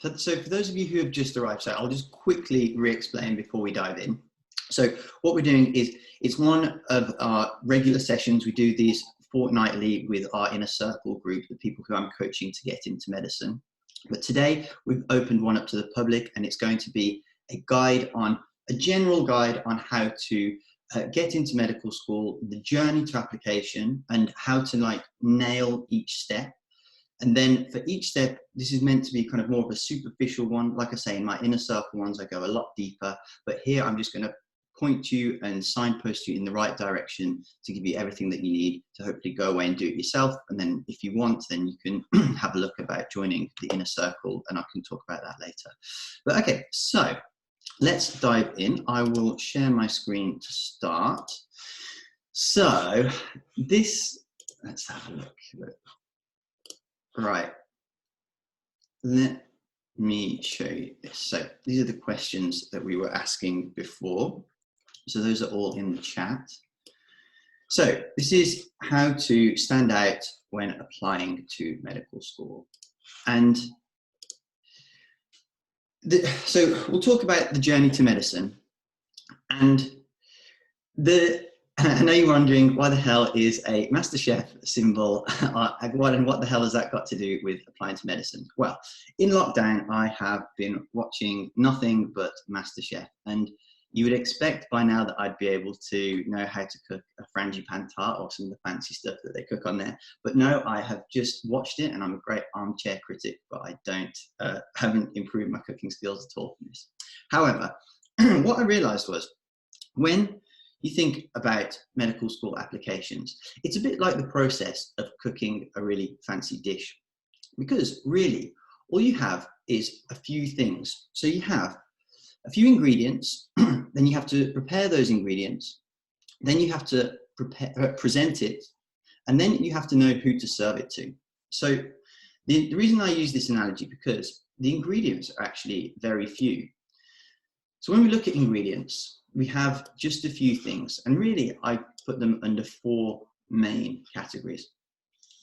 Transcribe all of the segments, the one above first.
So for those of you who have just arrived, so I'll just quickly re-explain before we dive in. So what we're doing is, it's one of our regular sessions. We do these fortnightly with our inner circle group, the people who I'm coaching to get into medicine. But today we've opened one up to the public, and it's going to be a general guide on how to get into medical school, the journey to application, and how to nail each step. And then for each step, this is meant to be kind of more of a superficial one. Like I say, in my inner circle ones, I go a lot deeper, but here I'm just going to point you and signpost you in the right direction to give you everything that you need to hopefully go away and do it yourself. And then if you want, then you can have a look about joining the inner circle, and I can talk about that later. But okay, so let's dive in. I will share my screen to start. So let's have a look. Right, let me show you this. So these are the questions that we were asking before. So those are all in the chat. So this is how to stand out when applying to medical school. And so we'll talk about the journey to medicine. And I know you're wondering, why the hell is a MasterChef symbol, and what the hell has that got to do with applying to medicine? Well, in lockdown, I have been watching nothing but MasterChef, and you would expect by now that I'd be able to know how to cook a frangipane tart or some of the fancy stuff that they cook on there. But no, I have just watched it, and I'm a great armchair critic, but I haven't improved my cooking skills at all from this. However, what I realized was, when you think about medical school applications, it's a bit like the process of cooking a really fancy dish, because really all you have is a few things. So you have a few ingredients, then you have to prepare those ingredients, then you have to present it, and then you have to know who to serve it to. So the reason I use this analogy, because the ingredients are actually very few. So when we look at ingredients, we have just a few things, and really I put them under 4 main categories.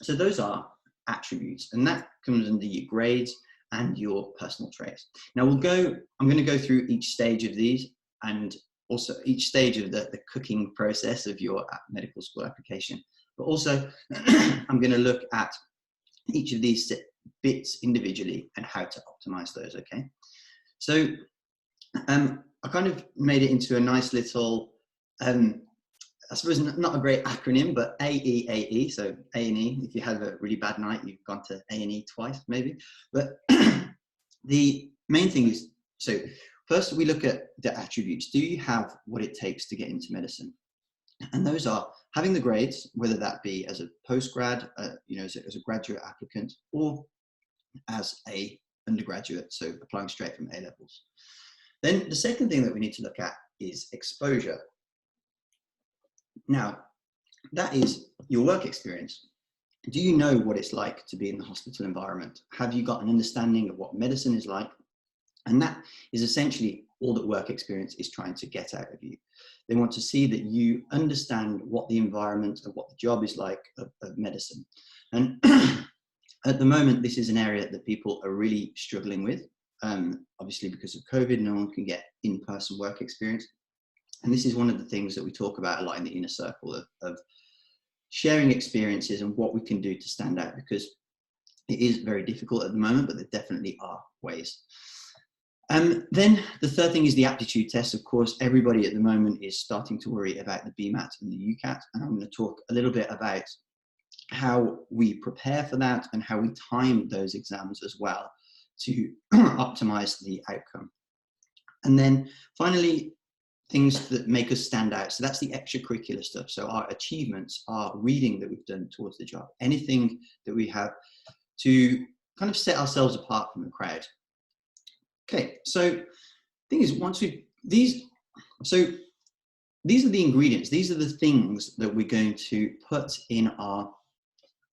So those are attributes, and that comes under your grades and your personal traits. Now I'm going to go through each stage of these, and also each stage of the cooking process of your medical school application. But also I'm going to look at each of these bits individually and how to optimize those, okay? So I kind of made it into a nice little, I suppose not a great acronym, but AEAE. So A&E, if you have a really bad night, you've gone to A&E twice, maybe. But the main thing is, so first we look at the attributes. Do you have what it takes to get into medicine? And those are having the grades, whether that be as a postgrad, as a graduate applicant, or as a undergraduate, so applying straight from A levels. Then the second thing that we need to look at is exposure. Now, that is your work experience. Do you know what it's like to be in the hospital environment? Have you got an understanding of what medicine is like? And that is essentially all that work experience is trying to get out of you. They want to see that you understand what the environment and what the job is like of medicine. And at the moment, this is an area that people are really struggling with. Obviously, because of COVID, no one can get in-person work experience. And this is one of the things that we talk about a lot in the inner circle of sharing experiences and what we can do to stand out, because it is very difficult at the moment, but there definitely are ways. Then the third thing is the aptitude test. Of course, everybody at the moment is starting to worry about the BMAT and the UCAT, and I'm going to talk a little bit about how we prepare for that and how we time those exams as well to optimize the outcome. And then finally, things that make us stand out. So that's the extracurricular stuff. So our achievements, our reading that we've done towards the job, anything that we have to kind of set ourselves apart from the crowd. Okay, so the thing is, these are the ingredients. These are the things that we're going to put in our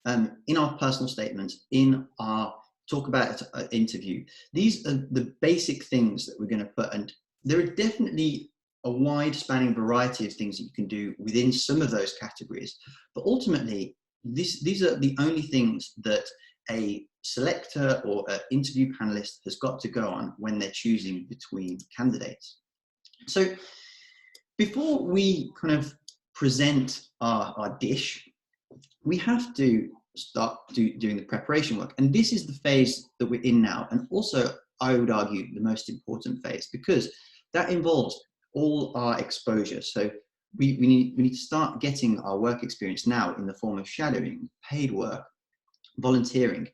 personal statements, in our talk about an interview. These are the basic things that we're going to put, and there are definitely a wide spanning variety of things that you can do within some of those categories. But ultimately, these are the only things that a selector or an interview panelist has got to go on when they're choosing between candidates. So before we kind of present our dish, we have to start doing the preparation work. And this is the phase that we're in now. And also, I would argue, the most important phase, because that involves all our exposure. So we need to start getting our work experience now in the form of shadowing, paid work, volunteering.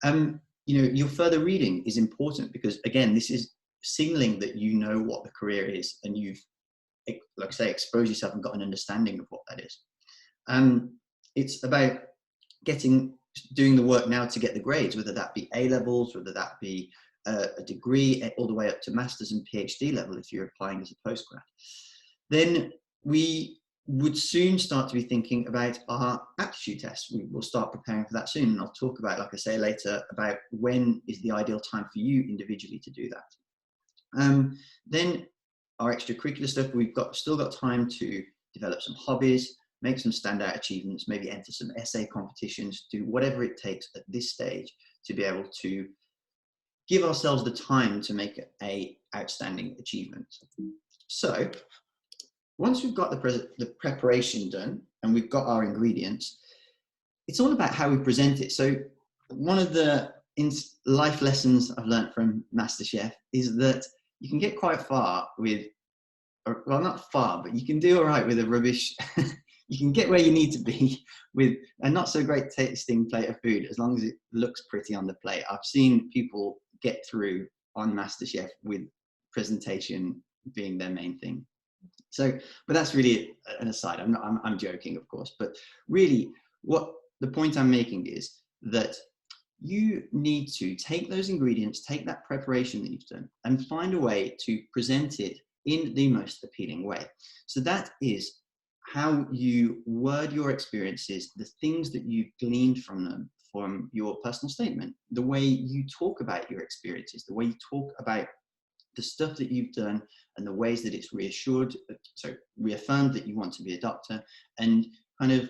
You know, your further reading is important because, again, this is signaling that you know what the career is and you've, like I say, exposed yourself and got an understanding of what that is. It's about doing the work now to get the grades, whether that be A levels, whether that be a degree, all the way up to master's and PhD level if you're applying as a postgrad. Then we would soon start to be thinking about our aptitude tests. We will start preparing for that soon, and I'll talk about, like I say later, about when is the ideal time for you individually to do that. Then our extracurricular stuff, we've still got time to develop some hobbies, make some standout achievements, maybe enter some essay competitions, do whatever it takes at this stage to be able to give ourselves the time to make a outstanding achievement. So once we've got the preparation done and we've got our ingredients, it's all about how we present it. So one of the life lessons I've learned from MasterChef is that you can get quite far with, well, not far, but you can do all right with a rubbish. You can get where you need to be with a not so great tasting plate of food as long as it looks pretty on the plate. I've seen people get through on MasterChef with presentation being their main thing. So, but that's really an aside. I'm joking, of course, but really what the point I'm making is that you need to take those ingredients, take that preparation that you've done and find a way to present it in the most appealing way. So that is how you word your experiences, the things that you've gleaned from them, from your personal statement, the way you talk about your experiences, the way you talk about the stuff that you've done and the ways that it's reaffirmed that you want to be a doctor, and kind of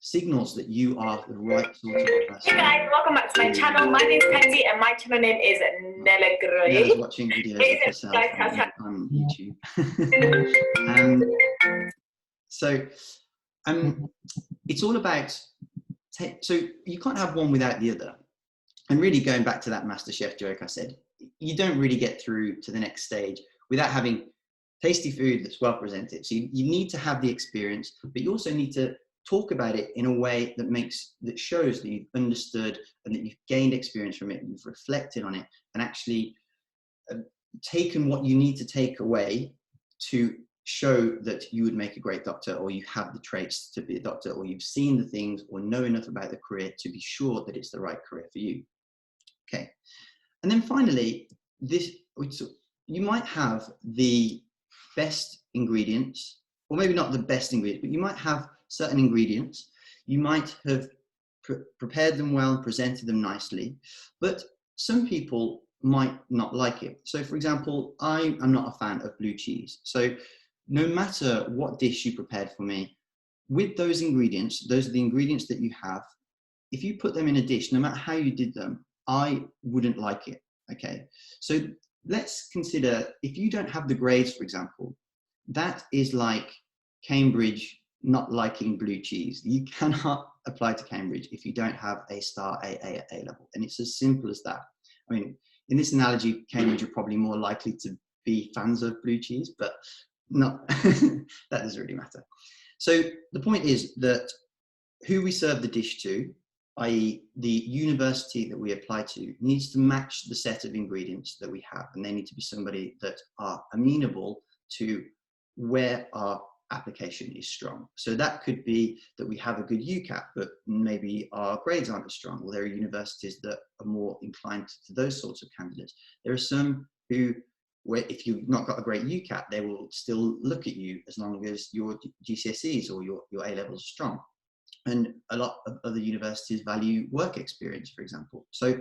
signals that you are the right sort of person. Hey guys, welcome back to my channel. My name is Pansy and my channel name is Nella Gray. Nella's watching videos of herself on YouTube. It's all about, so you can't have one without the other. And really going back to that MasterChef joke I said, you don't really get through to the next stage without having tasty food that's well presented. So you need to have the experience, but you also need to talk about it in a way that shows that you've understood and that you've gained experience from it, and you've reflected on it and actually taken what you need to take away to show that you would make a great doctor, or you have the traits to be a doctor, or you've seen the things or know enough about the career to be sure that it's the right career for you. Okay. And then finally, you might have the best ingredients, or maybe not the best ingredients, but you might have certain ingredients. You might have prepared them well and presented them nicely, but some people might not like it. So for example, I am not a fan of blue cheese. So no matter what dish you prepared for me, with those ingredients, those are the ingredients that you have. If you put them in a dish, no matter how you did them, I wouldn't like it, okay? So let's consider, if you don't have the grades, for example, that is like Cambridge not liking blue cheese. You cannot apply to Cambridge if you don't have a star AA at A level. And it's as simple as that. I mean, in this analogy, Cambridge are probably more likely to be fans of blue cheese, but not, that doesn't really matter. So the point is that who we serve the dish to, i.e. the university that we apply to, needs to match the set of ingredients that we have, and they need to be somebody that are amenable to where our application is strong. So that could be that we have a good UCAT, but maybe our grades aren't as strong. Well, there are universities that are more inclined to those sorts of candidates. There are some who, where if you've not got a great UCAT, they will still look at you as long as your GCSEs or your A levels are strong. And a lot of other universities value work experience, for example. So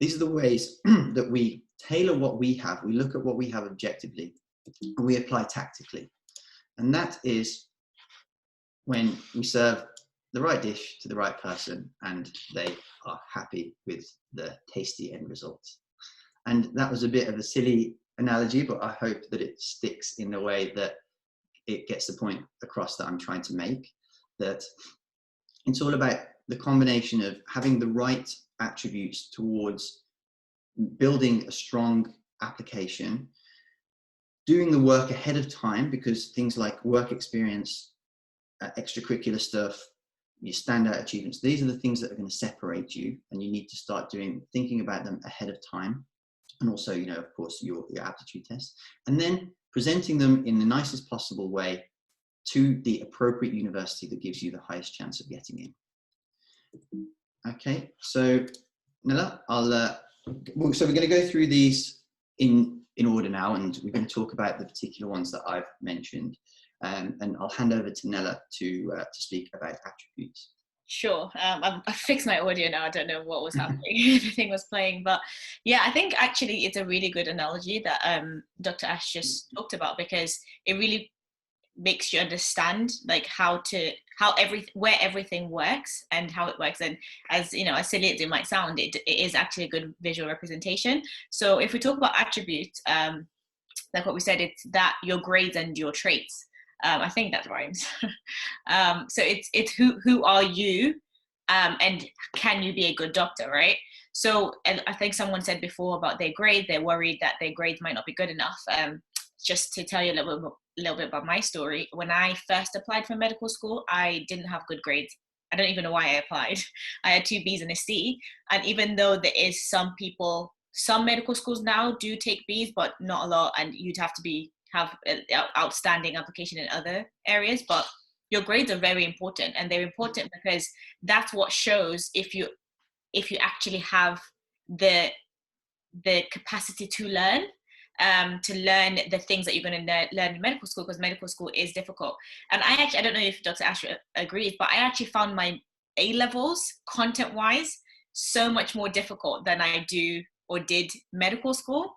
these are the ways that we tailor what we have. We look at what we have objectively and we apply tactically. And that is when we serve the right dish to the right person, and they are happy with the tasty end result. And that was a bit of a silly analogy, but I hope that it sticks in the way that it gets the point across that I'm trying to make, that it's all about the combination of having the right attributes towards building a strong application, doing the work ahead of time, because things like work experience, extracurricular stuff, your standout achievements, these are the things that are going to separate you, and you need to start thinking about them ahead of time. And also, you know, of course, your aptitude test, and then presenting them in the nicest possible way to the appropriate university that gives you the highest chance of getting in. Okay, so Nella, so we're going to go through these in order now, and we're going to talk about the particular ones that I've mentioned, and I'll hand over to Nella to speak about attributes. Sure. I fixed my audio now. I don't know what was happening. Everything was playing. But yeah, I think actually it's a really good analogy that Dr. Ash just talked about, because it really makes you understand like where everything works and how it works. And as you know, as silly as it might sound, it is actually a good visual representation. So if we talk about attributes, like what we said, it's that your grades and your traits. I think that rhymes. So it's who are you, and can you be a good doctor, right? So, and I think someone said before about their grade, they're worried that their grades might not be good enough. Just to tell you a little bit about my story, when I first applied for medical school, I didn't have good grades. I don't even know why I applied. I had 2 B's and a C, and even though there is some medical schools now do take B's, but not a lot, and you'd have to have an outstanding application in other areas. But your grades are very important, and they're important because that's what shows if you actually have the capacity to learn the things that you're going to learn in medical school, because medical school is difficult. And I don't know if Dr. Asher agrees, but I actually found my A-levels content-wise so much more difficult than I did medical school.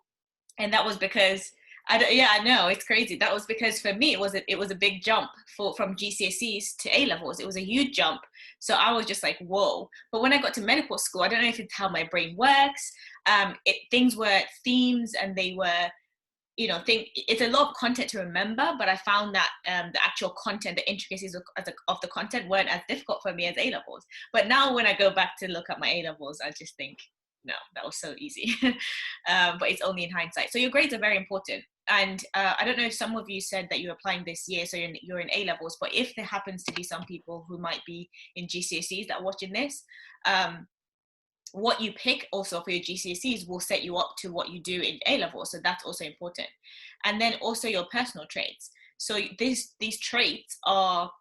And that was because I know it's crazy. That was because for me it was a big jump from GCSEs to A levels. It was a huge jump. So I was just like, whoa. But when I got to medical school, I don't know if it's how my brain works. Things were themes, and they were, it's a lot of content to remember. But I found that the actual content, the intricacies of the content weren't as difficult for me as A levels. But now when I go back to look at my A levels, I just think, no, that was so easy. But it's only in hindsight. So your grades are very important. And I don't know if some of you said that you're applying this year, so you're in A levels, but if there happens to be some people who might be in GCSEs that are watching this, what you pick also for your GCSEs will set you up to what you do in A levels. So that's also important. And then also your personal traits. So these traits are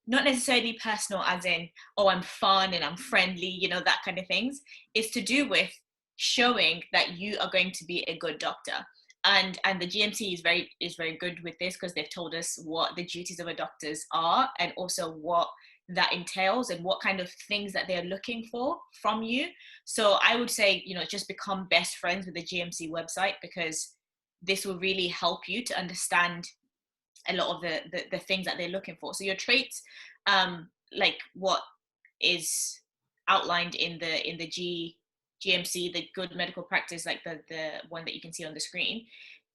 not necessarily personal as in, oh, I'm fun and I'm friendly, that kind of things. It's to do with showing that you are going to be a good doctor. And the GMC is very good with this, because they've told us what the duties of a doctors are, and also what that entails and what kind of things that they're looking for from you. So I would say, just become best friends with the GMC website, because this will really help you to understand a lot of the things that they're looking for. So your traits, like what is outlined in the GMC, the good medical practice, like the one that you can see on the screen,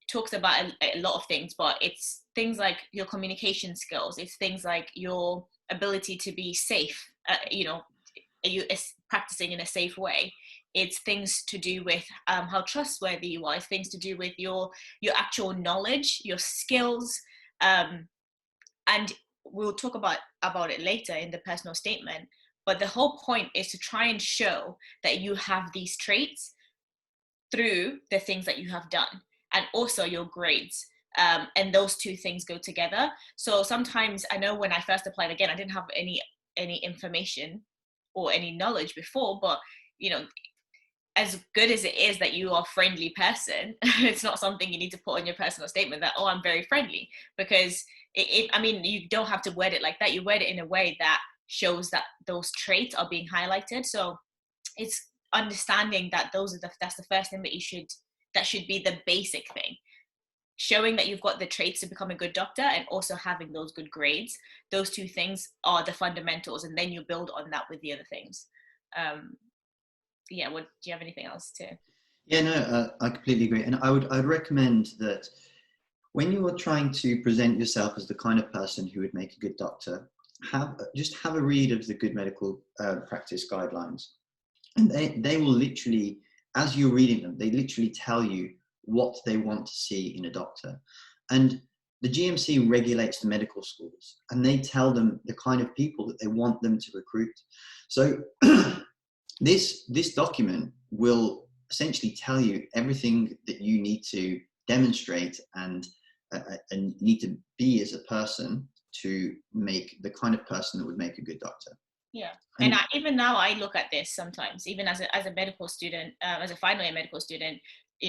talks about a lot of things, but it's things like your communication skills. It's things like your ability to be safe, are you practicing in a safe way. It's things to do with how trustworthy you are. It's things to do with your actual knowledge, your skills, and we'll talk about it later in the personal statement. But the whole point is to try and show that you have these traits through the things that you have done, and also your grades. And those two things go together. So sometimes, I know when I first applied, again, I didn't have any information or any knowledge before, but as good as it is that you are a friendly person, it's not something you need to put on your personal statement that, oh, I'm very friendly, because you don't have to word it like that. You word it in a way that shows that those traits are being highlighted. So it's understanding that that's the first thing that should be the basic thing. showing that you've got the traits to become a good doctor and also having those good grades. Those two things are the fundamentals, and then you build on that with the other things. Yeah, do you have anything else to? Yeah, no, I completely agree. And I'd recommend that when you are trying to present yourself as the kind of person who would make a good doctor, just have a read of the good medical practice guidelines. And they will literally, as you're reading them, they literally tell you what they want to see in a doctor. And the GMC regulates the medical schools, and they tell them the kind of people that they want them to recruit. So this document will essentially tell you everything that you need to demonstrate and need to be as a person to make the kind of person that would make a good doctor. Yeah, and even now I look at this sometimes, even as a medical student, as a final year medical student,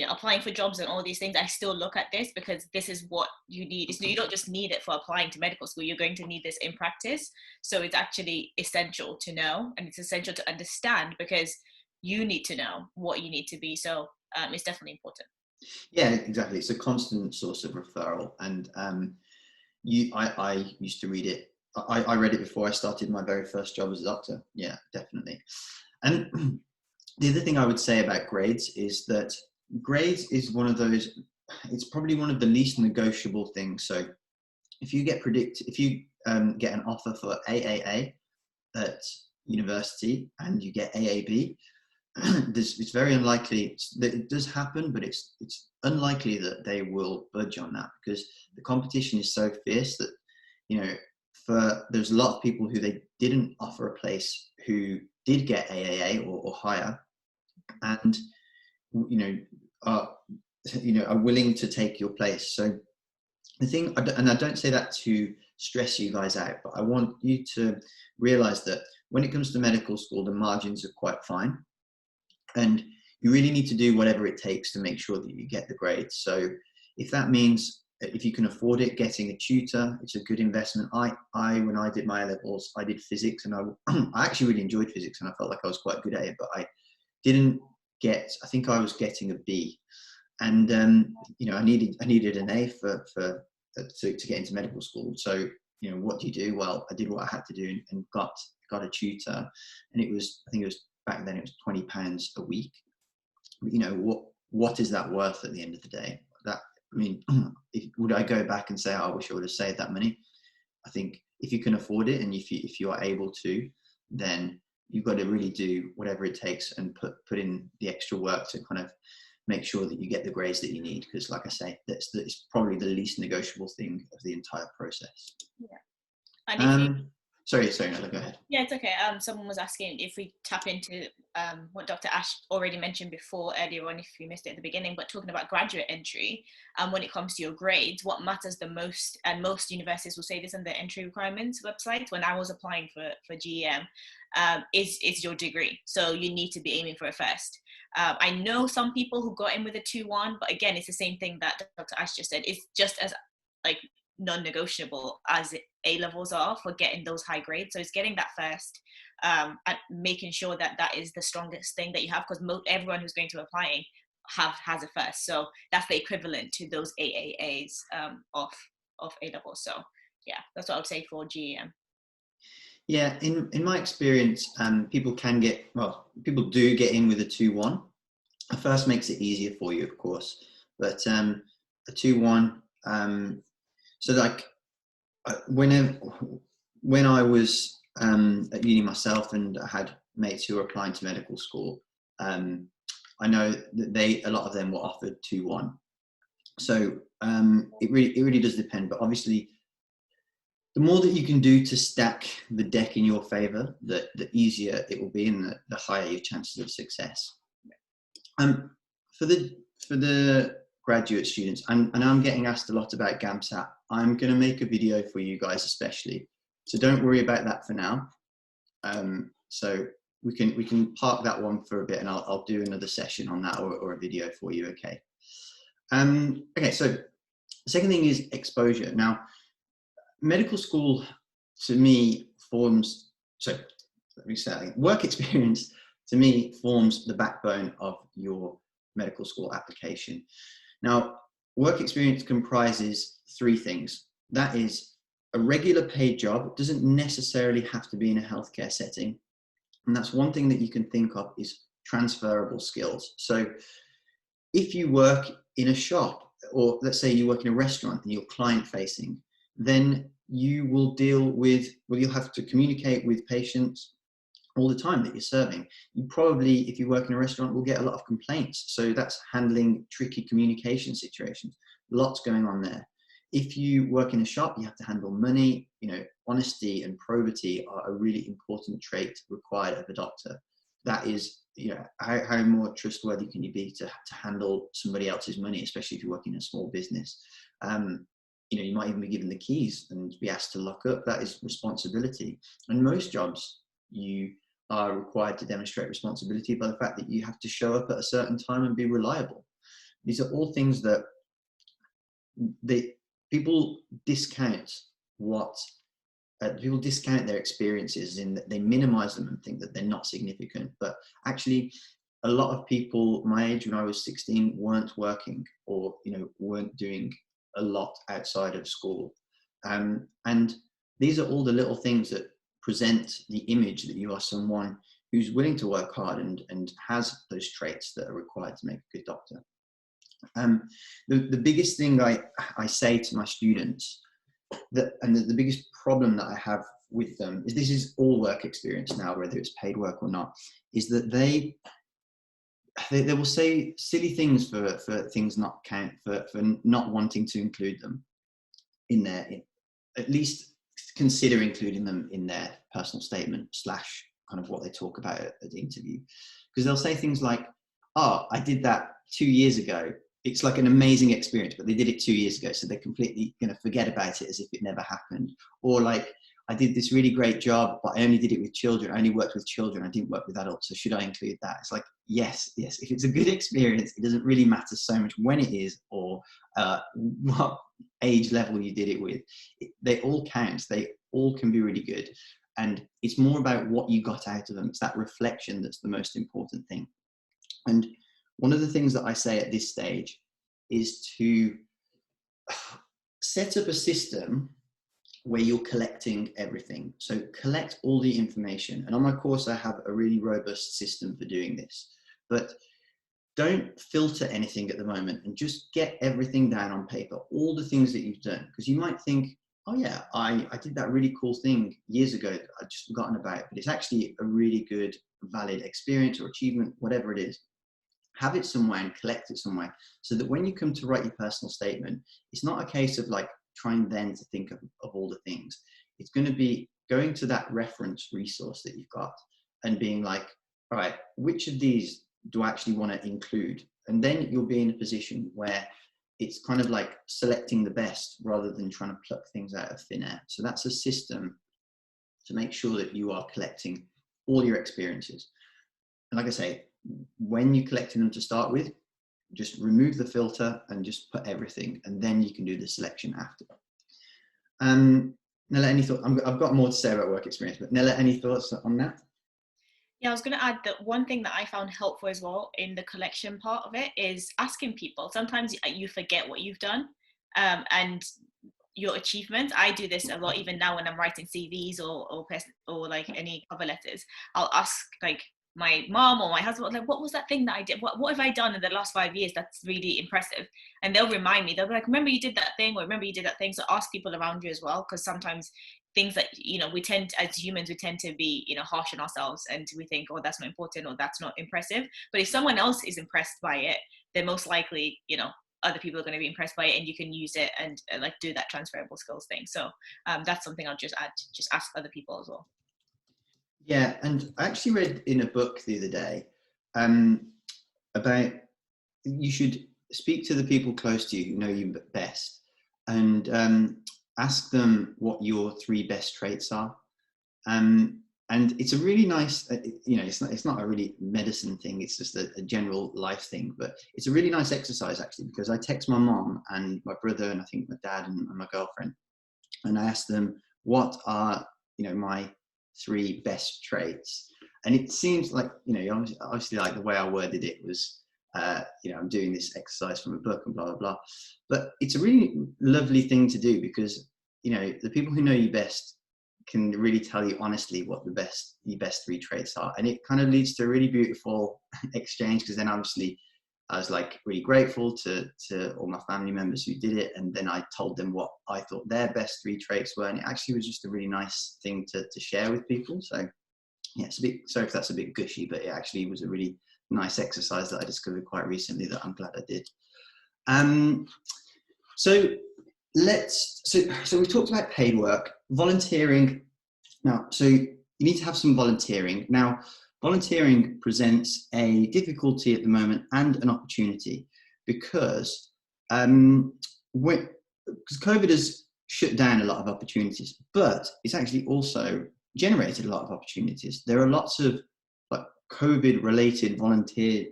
applying for jobs and all these things, I still look at this because this is what you need. You don't just need it for applying to medical school, you're going to need this in practice. So it's actually essential to know, and it's essential to understand, because you need to know what you need to be. So it's definitely important. Yeah, exactly. It's a constant source of referral. And I used to read it. I read it before I started my very first job as a doctor. Yeah, definitely. And the other thing I would say about grades is that grades is one of those, it's probably one of the least negotiable things. So if you get an offer for AAA at university and you get AAB, it's very unlikely that it does happen, but it's unlikely that they will budge on that, because the competition is so fierce that, there's a lot of people who they didn't offer a place who did get AAA or higher, and are willing to take your place. So the thing, and I don't say that to stress you guys out, but I want you to realize that when it comes to medical school, the margins are quite fine, and you really need to do whatever it takes to make sure that you get the grades. So if that means, if you can afford it, getting a tutor, it's a good investment. When I did my A-levels, I did physics, and I actually really enjoyed physics, and I felt like I was quite good at it, but I think I was getting a B. And, I needed an A to get into medical school. So, what do you do? Well, I did what I had to do and got a tutor, and I think it was back then, it was £20 a week. What is that worth at the end of the day? Would I go back and say, oh, I wish I would have saved that money? I think if you can afford it, and if you are able to, then you've got to really do whatever it takes and put in the extra work to kind of make sure that you get the grades that you need. Because like I say, it's probably the least negotiable thing of the entire process. Yeah. And Sorry, no, go ahead. Yeah, it's okay. Someone was asking if we tap into what Dr. Ash already mentioned earlier on, if you missed it at the beginning, but talking about graduate entry, when it comes to your grades, what matters the most, and most universities will say this on their entry requirements website when I was applying for GEM, is your degree. So you need to be aiming for a first. I know some people who got in with a 2-1, but again, it's the same thing that Dr. Ash just said. It's just as non-negotiable as A-levels are for getting those high grades. So it's getting that first, and making sure that is the strongest thing that you have, because everyone who's going to applying has a first. So that's the equivalent to those AAAs of A-levels. So yeah, that's what I would say for GEM. Yeah, in my experience, people do get in with a 2-1. A first makes it easier for you, of course, but a 2-1. So when I was at uni myself, and I had mates who were applying to medical school, I know that a lot of them were offered 2-1. So it really does depend, but obviously the more that you can do to stack the deck in your favor, the easier it will be, and the higher your chances of success. For the graduate students, and I'm getting asked a lot about GAMSAT. I'm going to make a video for you guys especially, so don't worry about that for now. So we can park that one for a bit, and I'll do another session on that, or a video for you. Okay. Okay. So the second thing is exposure. Now, medical school to me forms. So let me say that again. Work experience to me forms the backbone of your medical school application. Now, work experience comprises three things. That is a regular paid job. It doesn't necessarily have to be in a healthcare setting. And that's one thing that you can think of is transferable skills. So if you work in a shop, or let's say you work in a restaurant and you're client facing, then you will deal with, well, you'll have to communicate with patients all the time that you're serving. You probably, if you work in a restaurant, will get a lot of complaints. So that's handling tricky communication situations. Lots going on there. If you work in a shop, you have to handle money. You know, honesty and probity are a really important trait required of a doctor. That is, you know, how more trustworthy can you be to handle somebody else's money, especially if you work in a small business. You know, you might even be given the keys and be asked to lock up. That is responsibility. And most jobs, you are required to demonstrate responsibility by the fact that you have to show up at a certain time and be reliable. These are all things that people discount people discount their experiences in that they minimize them and think that they're not significant. But actually, a lot of people my age when I was 16 weren't working, or, you know, weren't doing a lot outside of school. And these are all the little things that present the image that you are someone who's willing to work hard and has those traits that are required to make a good doctor. The biggest thing I say to my students, the biggest problem that I have with them is, this is all work experience now, whether it's paid work or not, is that they will say silly things for things not count, for not wanting to include them at least consider including them in their personal statement / kind of what they talk about at the interview. Because they'll say things like, oh, I did that 2 years ago. It's like an amazing experience, but they did it 2 years ago, so they're completely going to forget about it as if it never happened. Or like, I did this really great job, but I only did it with children. I only worked with children. I didn't work with adults. So should I include that? It's like, yes. If it's a good experience, it doesn't really matter so much when it is or what age level you did it with. They all count. They all can be really good. And it's more about what you got out of them. It's that reflection that's the most important thing. And one of the things that I say at this stage is to set up a system where you're collecting everything. So collect all the information. And on my course, I have a really robust system for doing this. But don't filter anything at the moment, and just get everything down on paper, all the things that you've done. Because you might think, oh yeah, I did that really cool thing years ago that I'd just forgotten about. But it's actually a really good, valid experience or achievement, whatever it is. Have it somewhere and collect it somewhere, so that when you come to write your personal statement, it's not a case of like trying then to think of all the things. It's going to be going to that reference resource that you've got and being like, all right, which of these do I actually want to include? And then you'll be in a position where it's kind of like selecting the best rather than trying to pluck things out of thin air. So that's a system to make sure that you are collecting all your experiences. And like I say, when you're collecting them to start with, just remove the filter and just put everything, and then you can do the selection after. Nella, any thoughts? I've got more to say about work experience, but Nella, any thoughts on that? Yeah, I was going to add that one thing that I found helpful as well in the collection part of it is asking people. Sometimes you forget what you've done and your achievements. I do this a lot, even now when I'm writing CVs or like any cover letters. I'll ask like my mom or my husband, like, what was that thing that I did? What have I done in the last 5 years that's really impressive? And they'll remind me. They'll be like, remember you did that thing, or remember you did that thing. So ask people around you as well, because sometimes things that, you know, we tend, as humans, we tend to be, you know, harsh on ourselves, and we think, oh, that's not important, or that's not impressive. But if someone else is impressed by it, then most likely, you know, other people are going to be impressed by it, and you can use it and like do that transferable skills thing. So that's something I'll just add, just ask other people as well. Yeah, and I actually read in a book the other day about you should speak to the people close to you who know you best, and ask them what your 3 best traits are. And it's a really nice, you know, it's not a really medicine thing, it's just a general life thing, but it's a really nice exercise actually, because I text my mom and my brother and I think my dad and my girlfriend, and I ask them what are, you know, my 3 best traits. And it seems like, you know, obviously like the way I worded it was you know, I'm doing this exercise from a book and blah, blah, blah. But it's a really lovely thing to do because, you know, the people who know you best can really tell you honestly what your best 3 traits are. And it kind of leads to a really beautiful exchange, because then obviously I was like really grateful to all my family members who did it. And then I told them what I thought their best 3 traits were. And it actually was just a really nice thing to share with people. So yeah, it's a bit, sorry if that's a bit gushy, but it actually was a really nice exercise that I discovered quite recently that I'm glad I did. So we've talked about paid work, volunteering. Now, so you need to have some volunteering. Now, volunteering presents a difficulty at the moment and an opportunity, because COVID has shut down a lot of opportunities, but it's actually also generated a lot of opportunities. There are lots of like COVID-related volunteer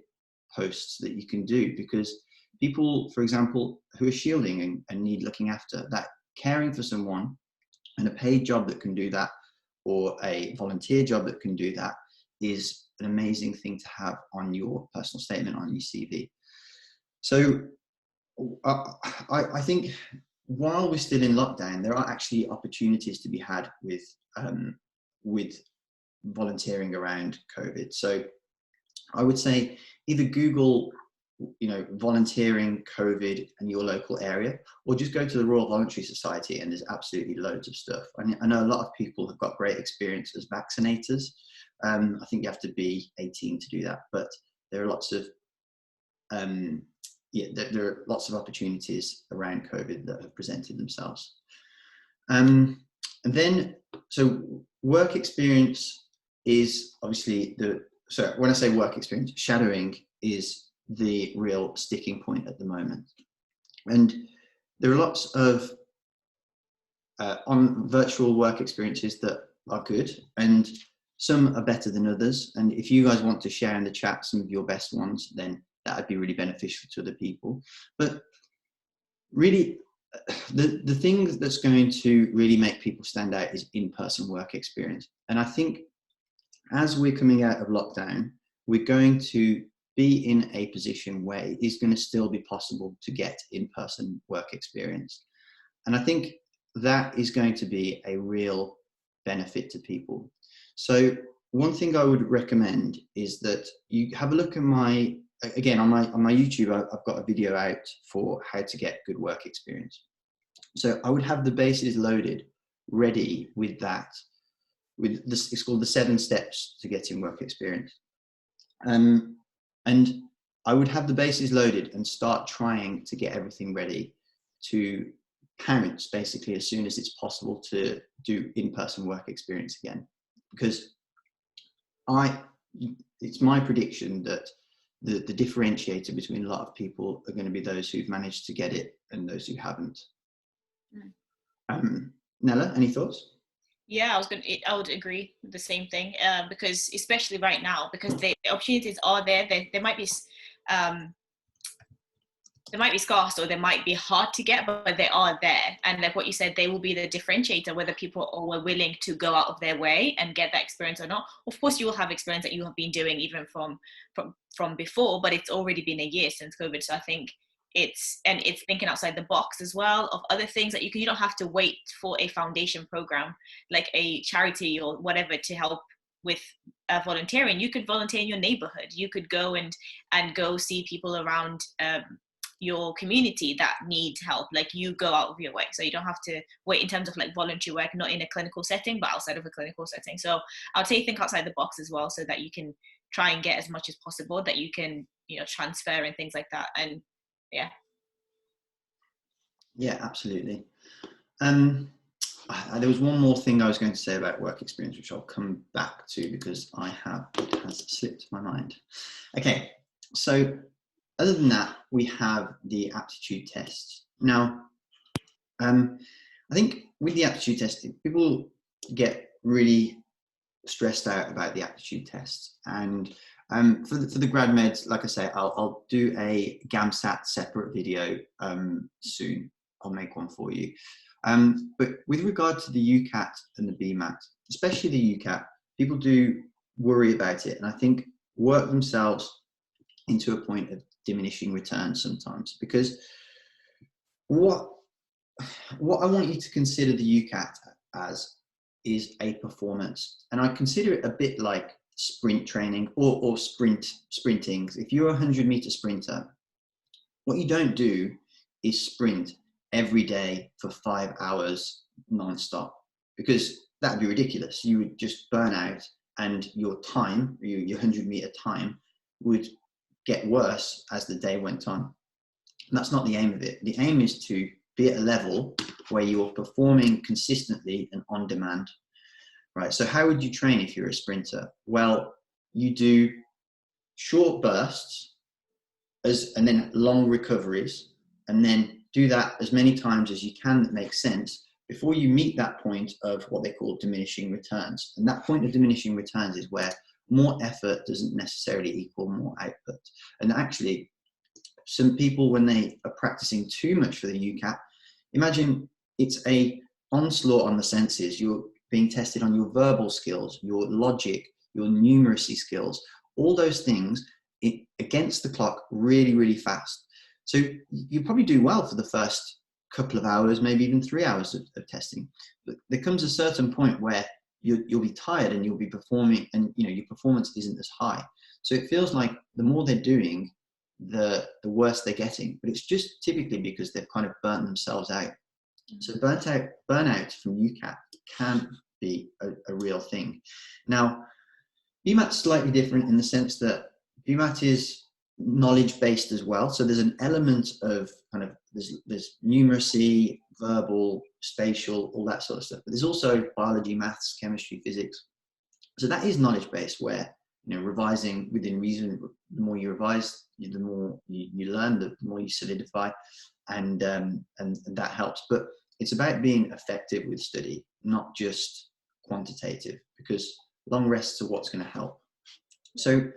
posts that you can do, because people, for example, who are shielding and need looking after, that caring for someone, and a paid job that can do that, or a volunteer job that can do that, is an amazing thing to have on your personal statement, on your CV. So I think while we're still in lockdown, there are actually opportunities to be had with volunteering around COVID. So I would say either Google, you know, volunteering COVID in your local area, or just go to the Royal Voluntary Society, and there's absolutely loads of stuff. I know a lot of people have got great experience as vaccinators. I think you have to be 18 to do that, but there are lots of there are lots of opportunities around COVID that have presented themselves. And then, so work experience is obviously so when I say work experience, shadowing is the real sticking point at the moment. And there are lots of on virtual work experiences that are good, and some are better than others. And if you guys want to share in the chat some of your best ones, then that would be really beneficial to other people. But really, the thing that's going to really make people stand out is in-person work experience. And I think as we're coming out of lockdown, we're going to be in a position where it is going to still be possible to get in-person work experience. And I think that is going to be a real benefit to people. So one thing I would recommend is that you have a look at my, again, on my YouTube, I've got a video out for how to get good work experience. So I would have the bases loaded, ready with that, with this, it's called the 7 steps to getting work experience. And I would have the bases loaded and start trying to get everything ready to parents basically as soon as it's possible to do in-person work experience again. Because it's my prediction that the differentiator between a lot of people are going to be those who've managed to get it and those who haven't. Nella, any thoughts? Yeah, I would agree with the same thing, because especially right now, because the opportunities are there. They might be scarce, or they might be hard to get, but they are there. And like what you said, they will be the differentiator, whether people are willing to go out of their way and get that experience or not. Of course, you will have experience that you have been doing even from before, but it's already been a year since COVID. So I think it's thinking outside the box as well of other things that you don't have to wait for a foundation program like a charity or whatever to help with volunteering. You could volunteer in your neighborhood. You could go and go see people around your community that need help. Like, you go out of your way, so you don't have to wait in terms of like voluntary work, not in a clinical setting but outside of a clinical setting. So I'll say think outside the box as well, so that you can try and get as much as possible that you can, you know, transfer and things like that. And yeah, absolutely. There was one more thing I was going to say about work experience, which I'll come back to because it has slipped my mind. Okay, so other than that, we have the aptitude tests. Now, I think with the aptitude test, people get really stressed out about the aptitude test. And for the grad meds, like I say, I'll do a GAMSAT separate video soon. I'll make one for you. But with regard to the UCAT and the BMAT, especially the UCAT, people do worry about it, and I think work themselves into a point of diminishing returns sometimes, because what I want you to consider the UCAT as is a performance, and I consider it a bit like sprint training or sprinting. If you're a 100-meter sprinter, what you don't do is sprint every day for 5 hours non-stop, because that would be ridiculous. You would just burn out, and your time, your 100-meter time, would get worse as the day went on. And that's not the aim of it. The aim is to be at a level where you're performing consistently and on demand, right? So how would you train if you're a sprinter? Well, you do short bursts and then long recoveries, and then do that as many times as you can that makes sense before you meet that point of what they call diminishing returns. And that point of diminishing returns is where more effort doesn't necessarily equal more output. And actually, some people, when they are practicing too much for the UCAT, imagine it's a onslaught on the senses. You're being tested on your verbal skills, your logic, your numeracy skills, all those things against the clock really, really fast. So you probably do well for the first couple of hours, maybe even 3 hours of testing. But there comes a certain point where you'll be tired and you'll be performing, and your performance isn't as high. So it feels like the more they're doing, the worse they're getting. But it's just typically because they've kind of burnt themselves out. So burnout from UCAT can be a real thing. Now, BMAT's slightly different in the sense that BMAT is knowledge-based as well. So there's an element of kind of, there's numeracy, verbal, spatial, all that sort of stuff. But there's also biology, maths, chemistry, physics. So that is knowledge-based, where revising within reason, the more you revise, the more you learn, the more you solidify, and that helps. But it's about being effective with study, not just quantitative, because long rests are what's going to help. So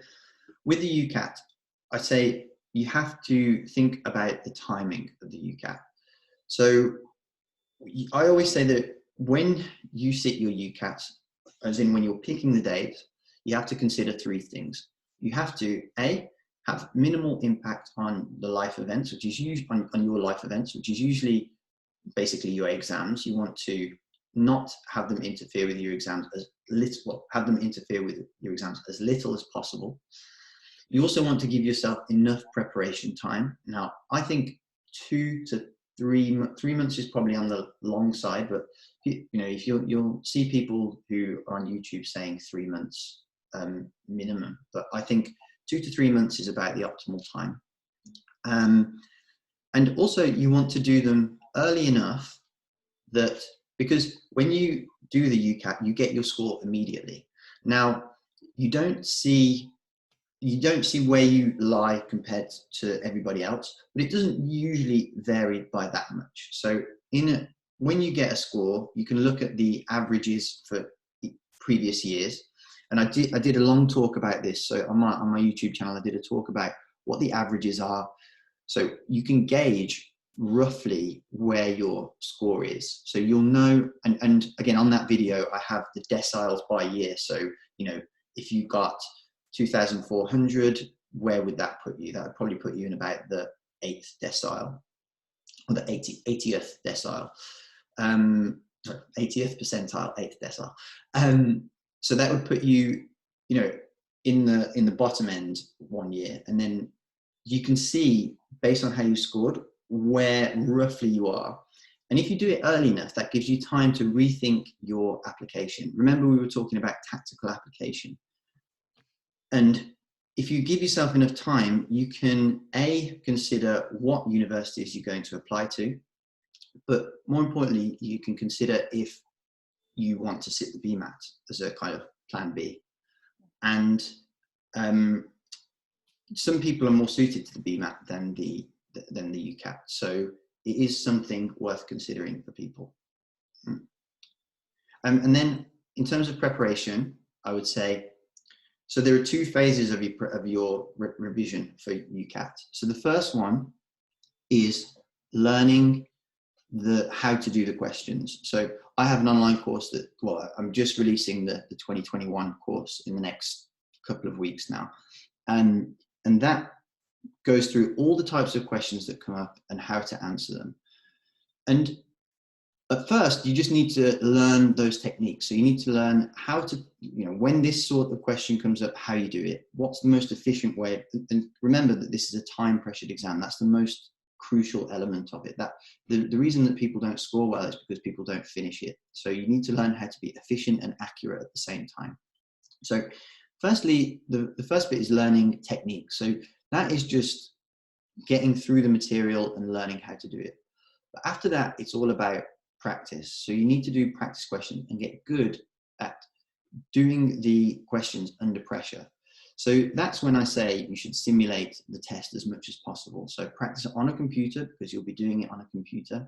with the UCAT, I say you have to think about the timing of the UCAT. So I always say that when you sit your UCAT, as in when you're picking the date, you have to consider 3 things. You have to, A, have minimal impact on the life events, which is usually on your life events, which is usually basically your exams. You want to not have them interfere with your exams as little, have them interfere with your exams as little as possible. You also want to give yourself enough preparation time. Now, I think 2 to 3 months is probably on the long side, but if you'll see people who are on YouTube saying 3 months minimum, but I think 2 to 3 months is about the optimal time. And also you want to do them early enough that, because when you do the UCAT, you get your score immediately. Now, you don't see where you lie compared to everybody else, but it doesn't usually vary by that much. So when you get a score, you can look at the averages for previous years. And I did a long talk about this. So on my YouTube channel, I did a talk about what the averages are. So you can gauge roughly where your score is. So you'll know, and again, on that video, I have the deciles by year. So, if you got 2,400, where would that put you? That would probably put you in about the 8th decile, or the 80th decile. 80th percentile, 8th decile. So that would put you, in the bottom end one year. And then you can see, based on how you scored, where roughly you are. And if you do it early enough, that gives you time to rethink your application. Remember, we were talking about tactical application. And if you give yourself enough time, you can, A, consider what universities you're going to apply to, but more importantly, you can consider if you want to sit the BMAT as a kind of plan B. And some people are more suited to the BMAT than the UCAT. So it is something worth considering for people. And then in terms of preparation, I would say, so there are 2 phases of your revision for UCAT. So the first one is learning how to do the questions. So I have an online course that, I'm just releasing the 2021 course in the next couple of weeks now. And that goes through all the types of questions that come up and how to answer them. And at first, you just need to learn those techniques. So you need to learn how to, when this sort of question comes up, how you do it. What's the most efficient way? And remember that this is a time-pressured exam. That's the most crucial element of it. That the reason that people don't score well is because people don't finish it. So you need to learn how to be efficient and accurate at the same time. So firstly, the first bit is learning technique. So that is just getting through the material and learning how to do it. But after that, it's all about practice. So you need to do practice questions and get good at doing the questions under pressure. So that's when I say you should simulate the test as much as possible. So practice it on a computer, because you'll be doing it on a computer.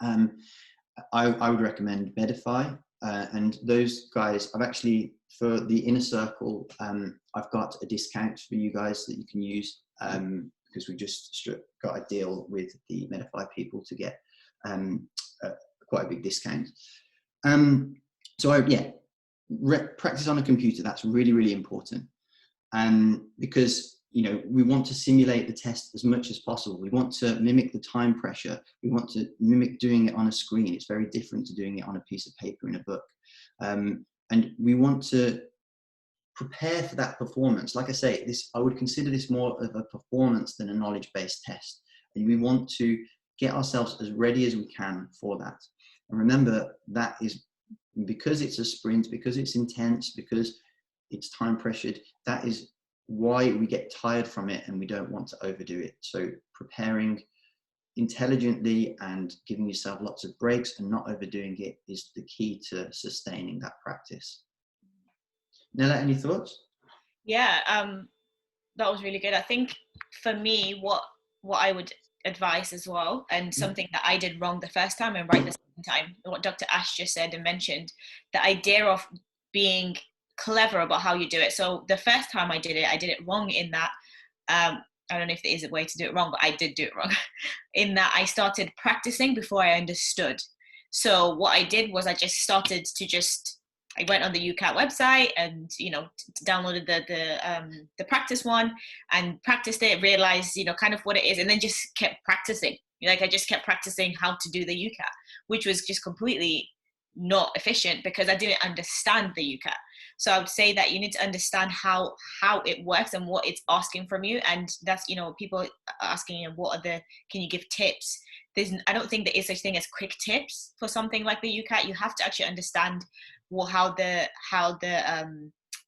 I would recommend Bedify, and those guys, I've actually, for the inner circle, I've got a discount for you guys that you can use, because we just got a deal with the Medify people to get quite a big discount. Practice on a computer, that's really, really important. Because we want to simulate the test as much as possible. We want to mimic the time pressure. We want to mimic doing it on a screen. It's very different to doing it on a piece of paper in a book. And we want to prepare for that performance. Like I say, I would consider this more of a performance than a knowledge-based test. And we want to get ourselves as ready as we can for that. And remember, that is because it's a sprint, because it's intense, because it's time pressured. That is why we get tired from it and we don't want to overdo it. So preparing intelligently and giving yourself lots of breaks and not overdoing it is the key to sustaining that practice. Nella, any thoughts? Yeah, that was really good. I think for me, what I would advise as well, and something that I did wrong the first time and right the second time, what Dr. Ash just said and mentioned, the idea of being clever about how you do it. So the first time I did it wrong in that, I don't know if there is a way to do it wrong, but I did do it wrong in that I started practicing before I understood. So what I did was I went on the UCAT website and downloaded the practice one and practiced it, realized kind of what it is, and then just kept practicing. Like I just kept practicing how to do the UCAT, which was just completely not efficient because I didn't understand the UCAT. So I would say that you need to understand how it works and what it's asking from you. And that's, people are asking, can you give tips? I don't think there is such thing as quick tips for something like the UCAT. You have to actually understand how the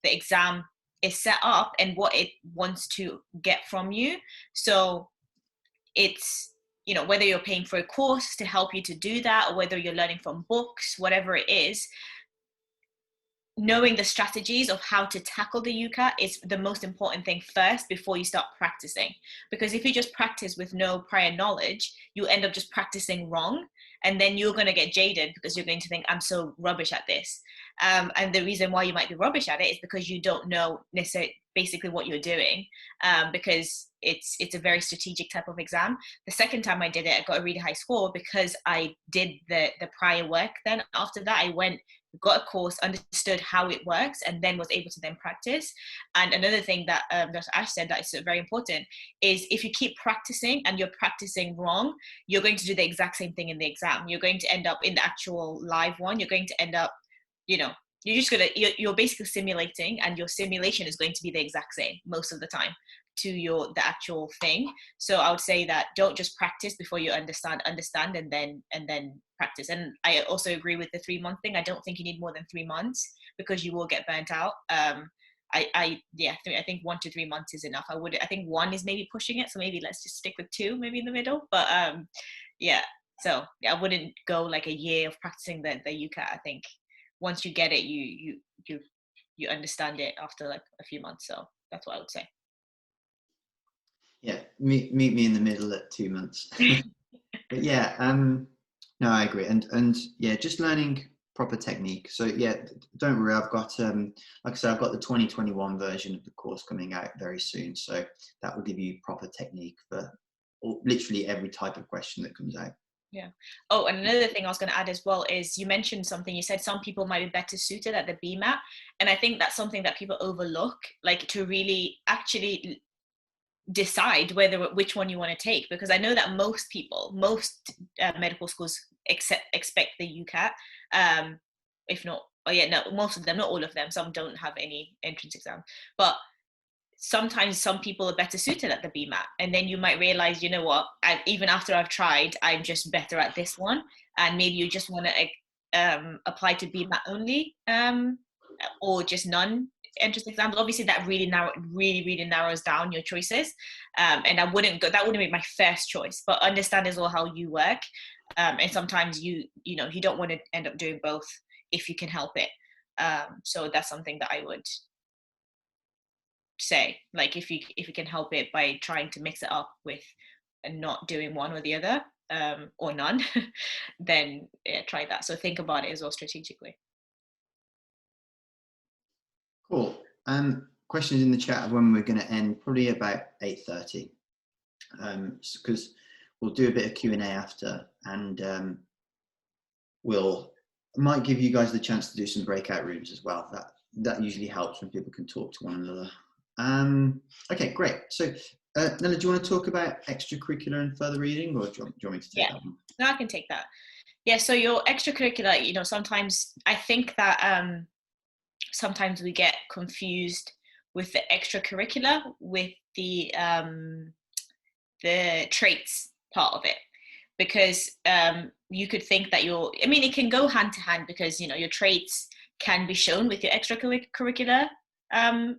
exam is set up and what it wants to get from you. So it's, whether you're paying for a course to help you to do that, or whether you're learning from books, whatever it is, knowing the strategies of how to tackle the UCAT is the most important thing first before you start practicing. Because if you just practice with no prior knowledge, you end up just practicing wrong. And then you're going to get jaded because you're going to think, I'm so rubbish at this. And the reason why you might be rubbish at it is because you don't know necessarily basically what you're doing, because it's a very strategic type of exam. The second time I did it, I got a really high score because I did the prior work. Then after that, I went, got a course, understood how it works, and then was able to then practice. And another thing that Dr. Ash said that is very important is if you keep practicing and you're practicing wrong, you're going to do the exact same thing in the exam. You're going to end up in the actual live one. You're going to end up, you're basically simulating, and your simulation is going to be the exact same most of the time to the actual thing. So I would say that don't just practice before you understand and then practice. And I also agree with the 3-month thing. I don't think you need more than 3 months because you will get burnt out. I think 1 to 3 months is enough. I think 1 is maybe pushing it, so maybe let's just stick with 2, maybe in the middle. But so I wouldn't go like a year of practicing the UCAT. I think once you get it, you understand it after like a few months. So that's what I would say. Yeah, meet me in the middle at 2 months. But yeah, no, I agree. And yeah, just learning proper technique. So yeah, don't worry, I've got like I said, I've got the 2021 version of the course coming out very soon. So that will give you proper technique for literally every type of question that comes out. Yeah. Oh, and another thing I was going to add as well is you mentioned something. You said some people might be better suited at the BMAT, and I think that's something that people overlook, like to really actually decide which one you want to take, because I know that most medical schools expect the UCAT, if not, oh yeah, no, most of them, not all of them. Some don't have any entrance exam, but sometimes some people are better suited at the BMAT, and then you might realize, you know what, even after I've tried, I'm just better at this one, and maybe you just want to apply to BMAT only, or just none entrance exams. Obviously that really narrows down your choices, and that wouldn't be my first choice, but understand as well how you work, and sometimes you don't want to end up doing both if you can help it. So that's something that I would say, like, if you can help it by trying to mix it up with and not doing one or the other, or none, then yeah, try that. So think about it as well strategically. Cool. Questions in the chat of when we're going to end, probably about 8:30, because we'll do a bit of Q&A after, and might give you guys the chance to do some breakout rooms as well. That usually helps when people can talk to one another. Okay, great. So Nella, do you want to talk about extracurricular and further reading, or do you want me to take that one? No, I can take that. Yeah, so your extracurricular, sometimes I think that sometimes we get confused with the extracurricular with the traits part of it, because you could think that it can go hand to hand, because your traits can be shown with your extracurricular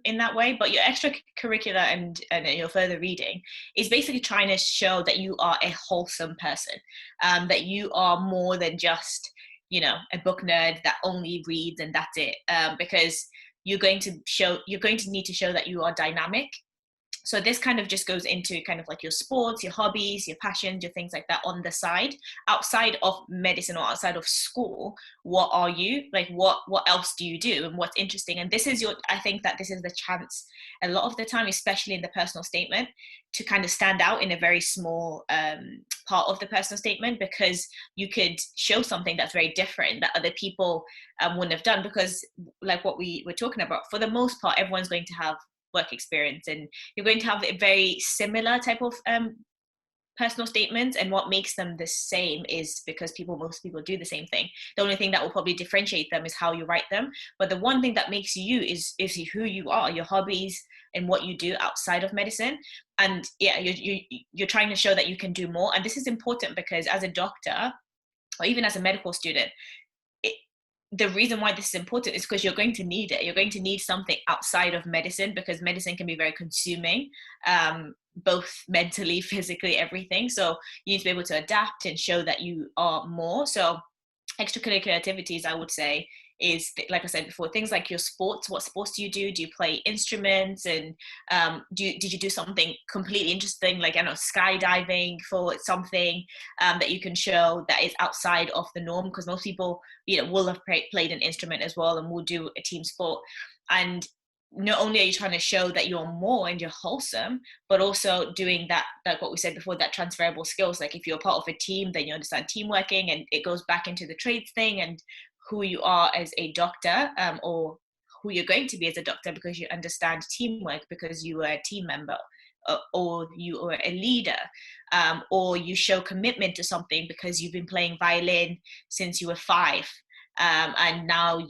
in that way, but your extracurricular and your further reading is basically trying to show that you are a wholesome person, that you are more than just a book nerd that only reads and that's it, because you're going to need to show that you are dynamic. So this kind of just goes into kind of like your sports, your hobbies, your passions, your things like that on the side, outside of medicine or outside of school. What are you like? What else do you do, and what's interesting? And I think that this is the chance a lot of the time, especially in the personal statement, to kind of stand out in a very small part of the personal statement, because you could show something that's very different that other people wouldn't have done, because like what we were talking about, for the most part, everyone's going to have work experience, and you're going to have a very similar type of personal statements, and what makes them the same is because most people do the same thing. The only thing that will probably differentiate them is how you write them, but the one thing that makes you is who you are, your hobbies, and what you do outside of medicine. And yeah, you're trying to show that you can do more, and this is important because as a doctor or even as a medical student, the reason why this is important is because you're going to need it. You're going to need something outside of medicine, because medicine can be very consuming, both mentally, physically, everything. So you need to be able to adapt and show that you are more. So extracurricular activities, I would say, is, like I said before, things like your sports. What sports do you do? Do you play instruments? And did you do something completely interesting, like, I don't know, skydiving, for something that you can show that is outside of the norm? Because most people, will have played an instrument as well, and will do a team sport. And not only are you trying to show that you're more and you're wholesome, but also doing that, like what we said before, that transferable skills. Like if you're part of a team, then you understand team working, and it goes back into the trades thing and who you are as a doctor, or who you're going to be as a doctor, because you understand teamwork, because you were a team member, or you are a leader, or you show commitment to something because you've been playing violin since you were 5, and now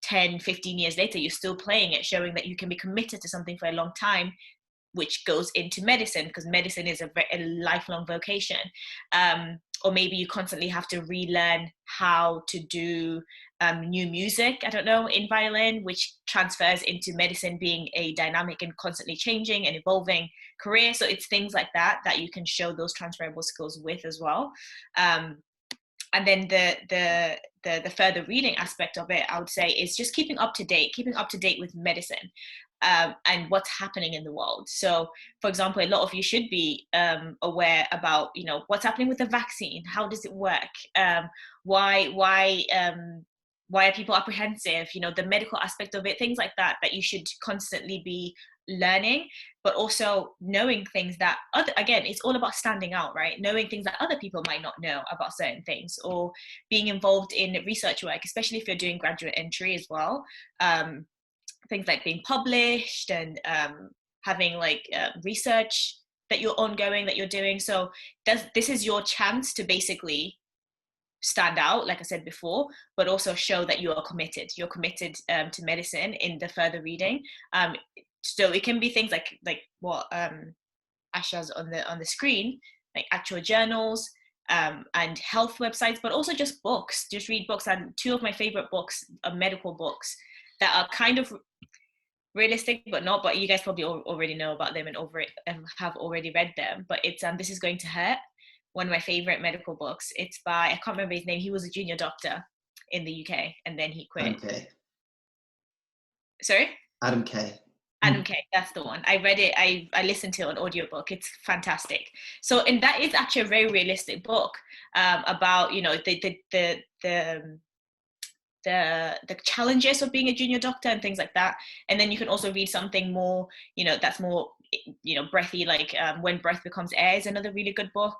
10, 15 years later, you're still playing it, showing that you can be committed to something for a long time, which goes into medicine, because medicine is a lifelong vocation. Or maybe you constantly have to relearn how to do new music, I don't know, in violin, which transfers into medicine being a dynamic and constantly changing and evolving career. So it's things like that you can show those transferable skills with as well. And then the further reading aspect of it, I would say, is just keeping up to date with medicine, and what's happening in the world. So, for example, a lot of you should be aware about, what's happening with the vaccine. How does it work? Why are people apprehensive? The medical aspect of it, things like that you should constantly be learning, but also knowing things that again, it's all about standing out, right? Knowing things that other people might not know about certain things, or being involved in research work, especially if you're doing graduate entry as well. Things like being published and having like research that you're ongoing, that you're doing. So this is your chance to basically stand out, like I said before, but also show that you are committed. You're committed to medicine in the further reading. So it can be things like what Ash has on the screen, like actual journals and health websites, but also just books. Just read books. And two of my favorite books are medical books that are kind of realistic but not, but you guys probably already know about them and have already read them. But it's This Is Going to Hurt, one of my favorite medical books. It's by, I can't remember his name, he was a junior doctor in the UK and then he quit. Adam Kay. Sorry? Adam Kay. Adam Kay, that's the one. I read it, I listened to it on audiobook. It's fantastic. So, and that is actually a very realistic book about, you know, the challenges of being a junior doctor and things like that. And then you can also read something more, you know, that's more, you know, breathy, like When Breath Becomes Air is another really good book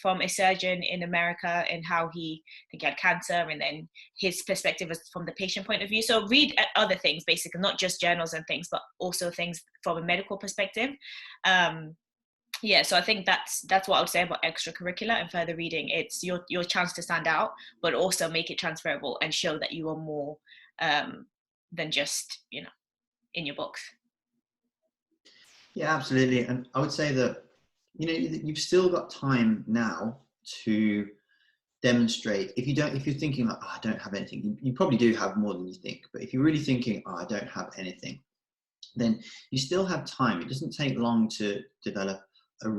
from a surgeon in America, and how I think he had cancer, and then his perspective is from the patient point of view. So read other things, basically, not just journals and things, but also things from a medical perspective. Yeah, so I think that's what I would say about extracurricular and further reading. It's your chance to stand out, but also make it transferable and show that you are more than just, you know, in your books. Yeah, absolutely. And I would say that, you know, you've still got time now to demonstrate. If you're thinking like, oh, I don't have anything, you probably do have more than you think. But if you're really thinking, oh, I don't have anything, then you still have time. It doesn't take long to develop a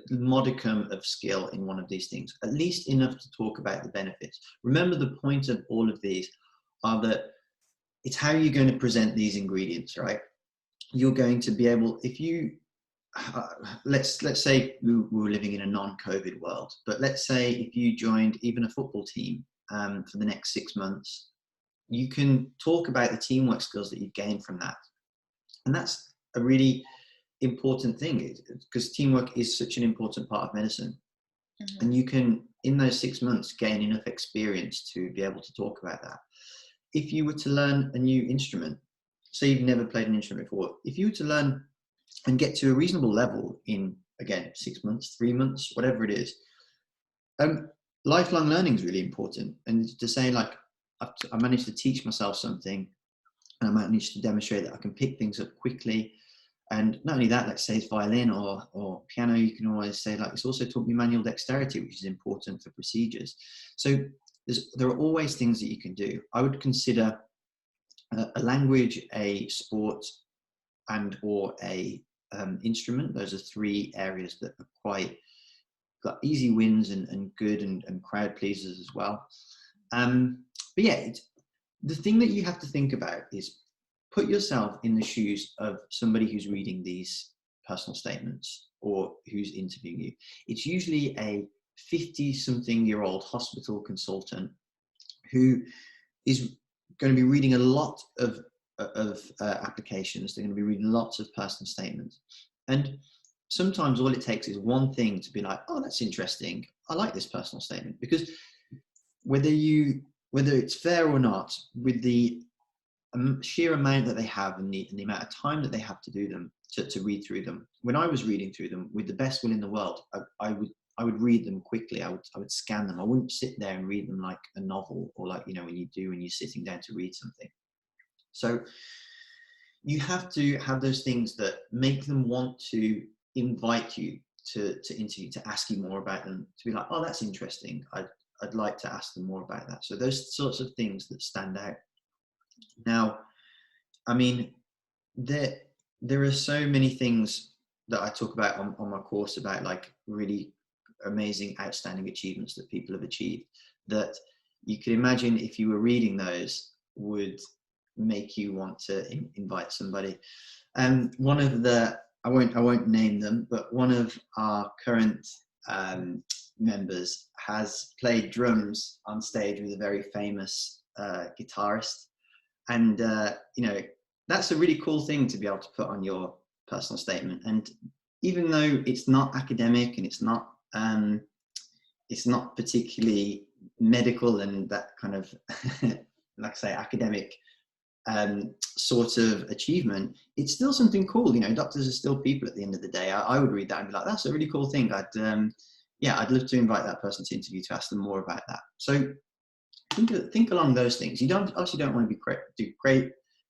modicum of skill in one of these things, at least enough to talk about the benefits. Remember, the point of all of these are that it's how you're going to present these ingredients, right? You're going to be able, if you, let's say we were living in a non-COVID world, but let's say if you joined even a football team for the next 6 months, you can talk about the teamwork skills that you've gained from that. And that's a really important thing, because teamwork is such an important part of medicine. Mm-hmm. And you can, in those 6 months, gain enough experience to be able to talk about that. If you were to learn a new instrument, say you've never played an instrument before, if you were to learn and get to a reasonable level in, again, 6 months, 3 months, whatever it is, lifelong learning is really important. And to say, like, I managed to teach myself something, and I managed to demonstrate that I can pick things up quickly. And not only that, let's say it's violin or piano, you can always say, like, it's also taught me manual dexterity, which is important for procedures. So there are always things that you can do. I would consider a language, a sport, and or a instrument. Those are 3 areas that are quite got easy wins and good and crowd pleasers as well. But yeah, the thing that you have to think about is put yourself in the shoes of somebody who's reading these personal statements or who's interviewing you. It's usually a 50-something-year-old hospital consultant who is going to be reading a lot of applications. They're going to be reading lots of personal statements. And sometimes all it takes is one thing to be like, oh, that's interesting. I like this personal statement. Because whether it's fair or not, with the sheer amount that they have and the amount of time that they have to do them, to read through them. When I was reading through them, with the best will in the world, I would read them quickly. I would scan them. I wouldn't sit there and read them like a novel, or like, you know, when you're sitting down to read something. So you have to have those things that make them want to invite you to interview, to ask you more about them, to be like, oh, that's interesting. I'd like to ask them more about that. So those sorts of things that stand out. Now, I mean, there are so many things that I talk about on my course about, like, really amazing, outstanding achievements that people have achieved, that you can imagine if you were reading those would make you want to invite somebody. And one of the, I won't name them, but one of our current members has played drums on stage with a very famous guitarist. And, you know, that's a really cool thing to be able to put on your personal statement. And even though it's not academic and it's not particularly medical and that kind of, like I say, academic sort of achievement, it's still something cool. You know, doctors are still people at the end of the day. I would read that and be like, that's a really cool thing. I'd love to invite that person to interview to ask them more about that. So think along those things. You obviously don't want to do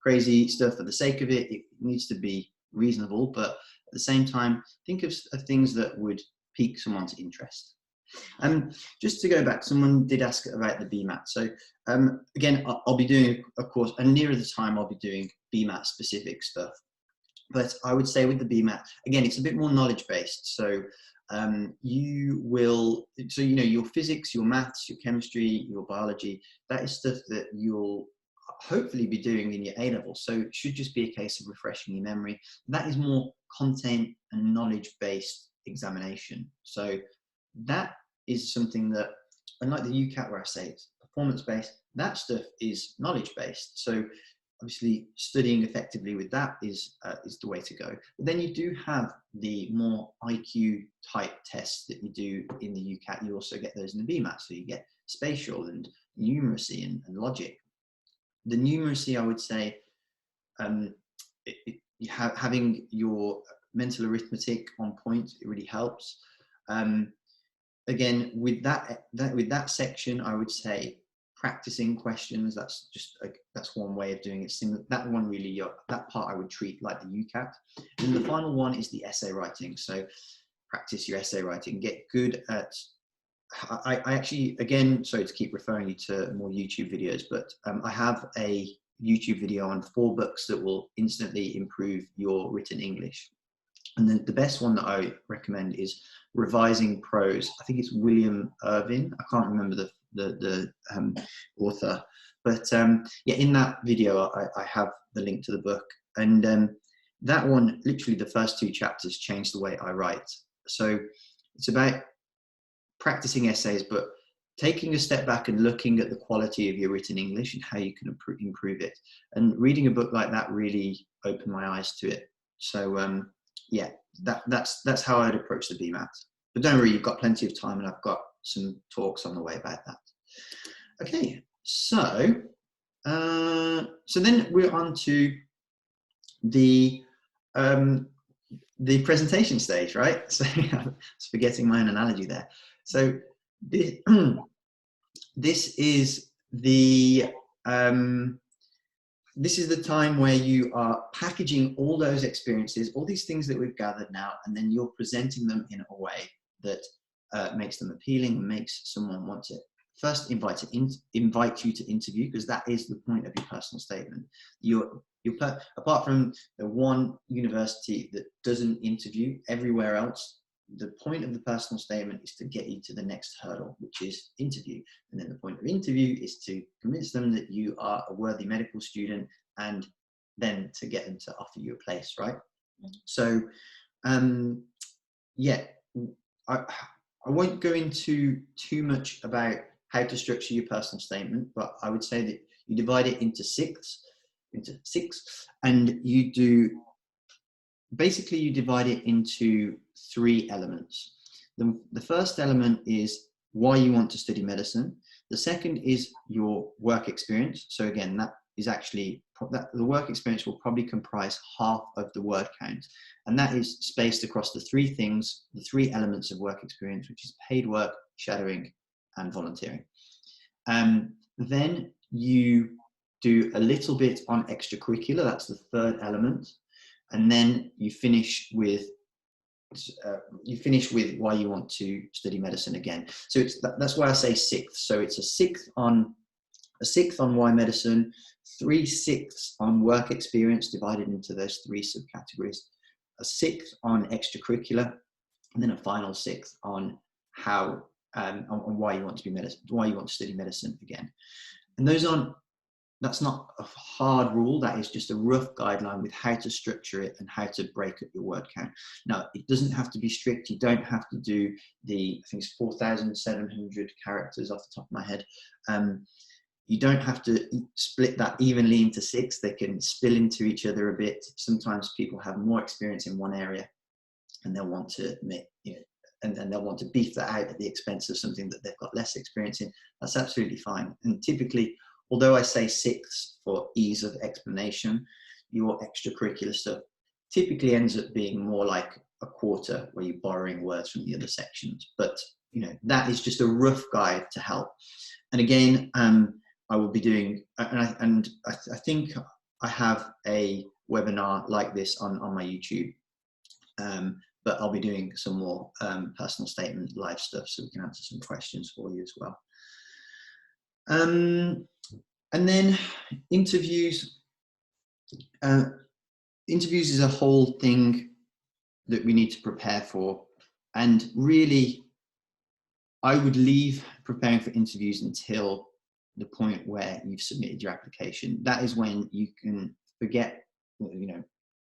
crazy stuff for the sake of it. It needs to be reasonable, but at the same time, think of things that would pique someone's interest. Just to go back, someone did ask about the BMAT. So again, I'll be doing a course, and nearer the time I'll be doing BMAT specific stuff. But I would say with the BMAT, again, it's a bit more knowledge based. So you know, your physics, your maths, your chemistry, your biology, that is stuff that you'll hopefully be doing in your A level. So it should just be a case of refreshing your memory. That is more content and knowledge based examination. So that is something that, unlike the UCAT where I say it's performance based, that stuff is knowledge based. So obviously studying effectively with that is the way to go. But then you do have the more IQ type tests that you do in the UCAT. You also get those in the BMAT. So you get spatial and numeracy and logic. The numeracy, I would say, having your mental arithmetic on point, it really helps. Again, with that section, I would say practicing questions. That's one way of doing it. That one really, that part I would treat like the UCAT. And the final one is the essay writing. So practice your essay writing. Get good at. I actually, again, sorry to keep referring you to more YouTube videos, but I have a YouTube video on 4 books that will instantly improve your written English. And the best one that I recommend is Revising Prose. I think it's William Irvin. I can't remember the author, but yeah, in that video I have the link to the book, and that one, literally the first 2 chapters changed the way I write. So it's about practicing essays, but taking a step back and looking at the quality of your written English and how you can improve it. And reading a book like that really opened my eyes to it. So yeah, that's how I'd approach the BMAT. But don't worry, you've got plenty of time, and I've got some talks on the way about that. Okay, so then we're on to the presentation stage, right? So I was forgetting my own analogy there. So this is the time where you are packaging all those experiences, all these things that we've gathered now, and then you're presenting them in a way that makes them appealing and makes someone want to first invite you to interview, because that is the point of your personal statement. Apart from the one university that doesn't interview, everywhere else, the point of the personal statement is to get you to the next hurdle, which is interview. And then the point of interview is to convince them that you are a worthy medical student, and then to get them to offer you a place, right? So, yeah, I won't go into too much about how to structure your personal statement, but I would say that you divide it into six, and you divide it into 3 elements. The first element is why you want to study medicine. The second is your work experience. So again, that is actually, the work experience will probably comprise half of the word count. And that is spaced across the 3 things, the 3 elements of work experience, which is paid work, shadowing, and volunteering. Then you do a little bit on extracurricular, that's the 3rd element. And then you finish with why you want to study medicine again. So that's why I say 6th. So it's a 6th on why medicine, 3/6 on work experience divided into those 3 subcategories, a 6th on extracurricular, and then a final 6th on how on why you want to study medicine again. And that's not a hard rule. That is just a rough guideline with how to structure it and how to break up your word count. Now, it doesn't have to be strict. You don't have to do I think it's 4,700 characters off the top of my head. You don't have to split that evenly into 6. They can spill into each other a bit. Sometimes people have more experience in one area, and they'll want to and they'll want to beef that out at the expense of something that they've got less experience in. That's absolutely fine. And typically, although I say 6 for ease of explanation, your extracurricular stuff typically ends up being more like a quarter, where you're borrowing words from the other sections. But that is just a rough guide to help. And again, I will be doing, and I think I have a webinar like this on my YouTube, but I'll be doing some more personal statement live stuff, so we can answer some questions for you as well. And then interviews. Interviews is a whole thing that we need to prepare for, and really I would leave preparing for interviews until the point where you've submitted your application. That is when you can forget,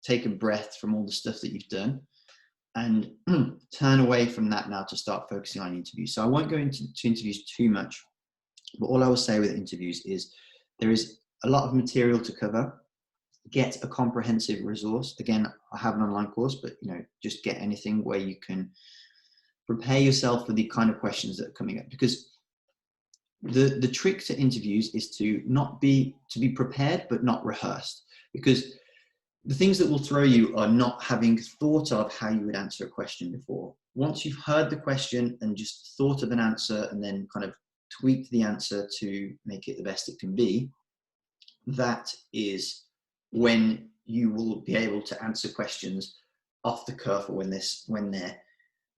take a breath from all the stuff that you've done and turn away from that now to start focusing on interviews. So I won't go into interviews too much, but all I will say with interviews is there is a lot of material to cover. Get a comprehensive resource. Again, I have an online course, but just get anything where you can prepare yourself for the kind of questions that are coming up, because the trick to interviews is to be prepared but not rehearsed, because the things that will throw you are not having thought of how you would answer a question before. Once you've heard the question and just thought of an answer and then kind of tweaked the answer to make it the best it can be, that is when you will be able to answer questions off the cuff, or when they're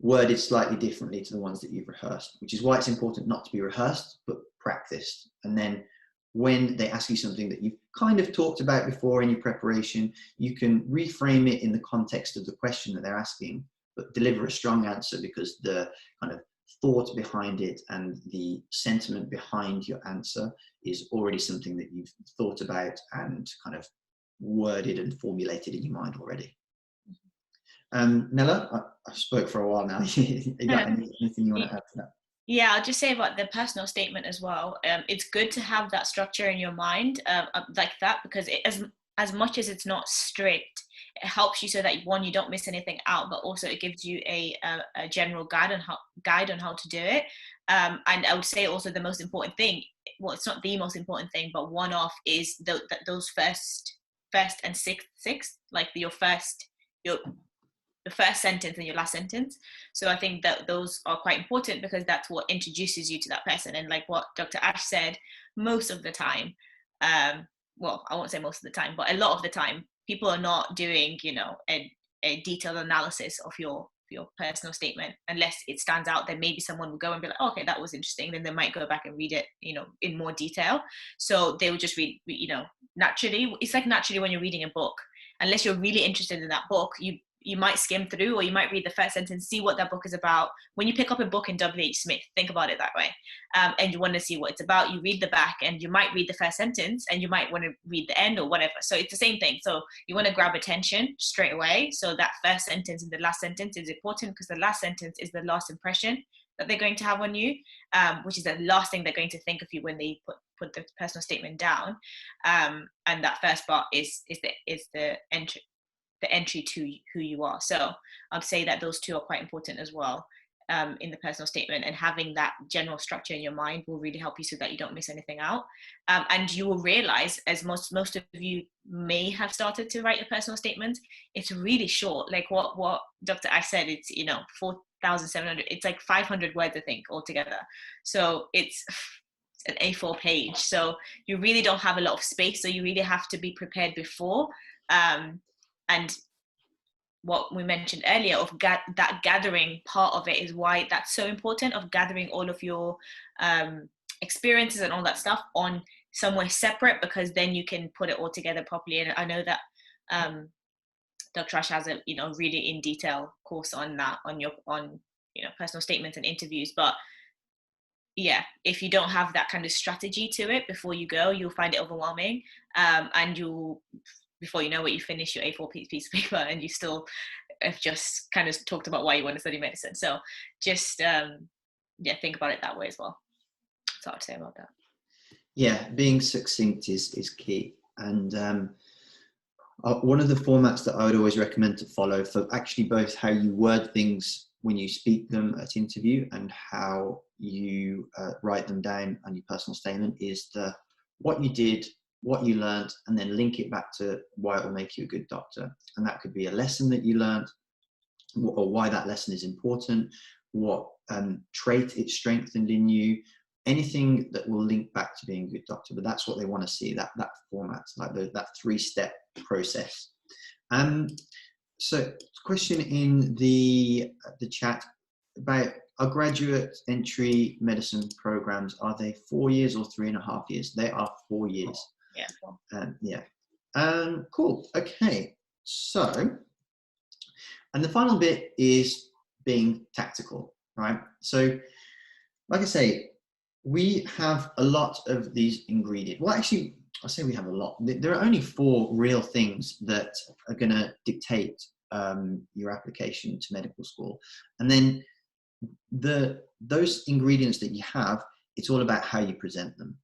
worded slightly differently to the ones that you've rehearsed, which is why it's important not to be rehearsed, but practiced. And then when they ask you something that you've kind of talked about before in your preparation, you can reframe it in the context of the question that they're asking, but deliver a strong answer, because the kind of thought behind it and the sentiment behind your answer is already something that you've thought about and kind of worded and formulated in your mind already. Nella, I've spoke for a while now. You got anything you want to add to that? Yeah, I'll just say about the personal statement as well. It's good to have that structure in your mind like that, because as much as it's not strict, it helps you so that, one, you don't miss anything out, but also it gives you a general guide on how to do it. And I would say also the most important thing, well, it's not the most important thing, but one of is those first and sixth, like the first sentence and your last sentence. So I think that those are quite important, because that's what introduces you to that person. And like what Dr. Ash said, most of the time, well, I won't say most of the time, but a lot of the time, people are not doing, a detailed analysis of your personal statement unless it stands out. Then maybe someone will go and be like, oh, okay, that was interesting. Then they might go back and read it, in more detail. So they will just read, naturally. It's like naturally when you're reading a book, unless you're really interested in that book, you might skim through, or you might read the first sentence, see what that book is about. When you pick up a book in W.H. Smith, think about it that way. And you want to see what it's about, you read the back, and you might read the first sentence, and you might want to read the end or whatever. So it's the same thing. So you want to grab attention straight away. So that first sentence and the last sentence is important, because the last sentence is the last impression that they're going to have on you, which is the last thing they're going to think of you when they put the personal statement down. And that first part is the entry to who you are. So I'd say that those two are quite important as well, in the personal statement, and having that general structure in your mind will really help you so that you don't miss anything out. And you will realize, as most of you may have started to write your personal statement, it's really short. Like what Dr. Ash said, it's 4,700, it's like 500 words I think altogether. So it's an A4 page, so you really don't have a lot of space, so you really have to be prepared before. And what we mentioned earlier of that gathering part of it is why that's so important, of gathering all of your experiences and all that stuff on somewhere separate, because then you can put it all together properly. And I know that Dr. Ash has a really in detail course on that, on personal statements and interviews. But yeah, if you don't have that kind of strategy to it before you go, you'll find it overwhelming, and before you know it, you finish your A4 piece of paper and you still have just kind of talked about why you want to study medicine. So just think about it that way as well. That's what I'd say about that. Yeah, being succinct is key. And one of the formats that I would always recommend to follow for actually both how you word things when you speak them at interview and how you write them down on your personal statement is the what you did, what you learned, and then link it back to why it will make you a good doctor. And that could be a lesson that you learned, or why that lesson is important, what trait it strengthened in you, anything that will link back to being a good doctor. But that's what they want to see, that format, like that 3-step process. So question in the chat about our graduate entry medicine programs. Are they 4 years or 3.5 years? They are 4 years. Yeah. Cool. Yeah. Cool. Okay. So, and the final bit is being tactical, right? So, like I say, we have a lot of these ingredients. Well, actually, I say we have a lot. There are only 4 real things that are going to dictate your application to medical school. And then those ingredients that you have, it's all about how you present them.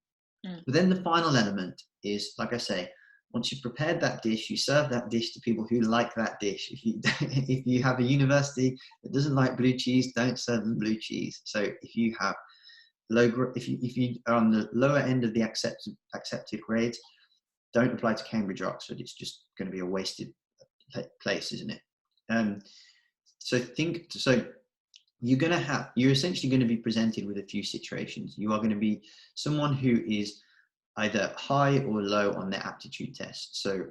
But then the final element is, like I say, once you've prepared that dish, you serve that dish to people who like that dish. If you have a university that doesn't like blue cheese, don't serve them blue cheese. So if you have if you are on the lower end of the accepted grades, don't apply to Cambridge or Oxford. It's just going to be a wasted place, isn't it? So you're essentially going to be presented with a few situations. You are going to be someone who is either high or low on their aptitude test. So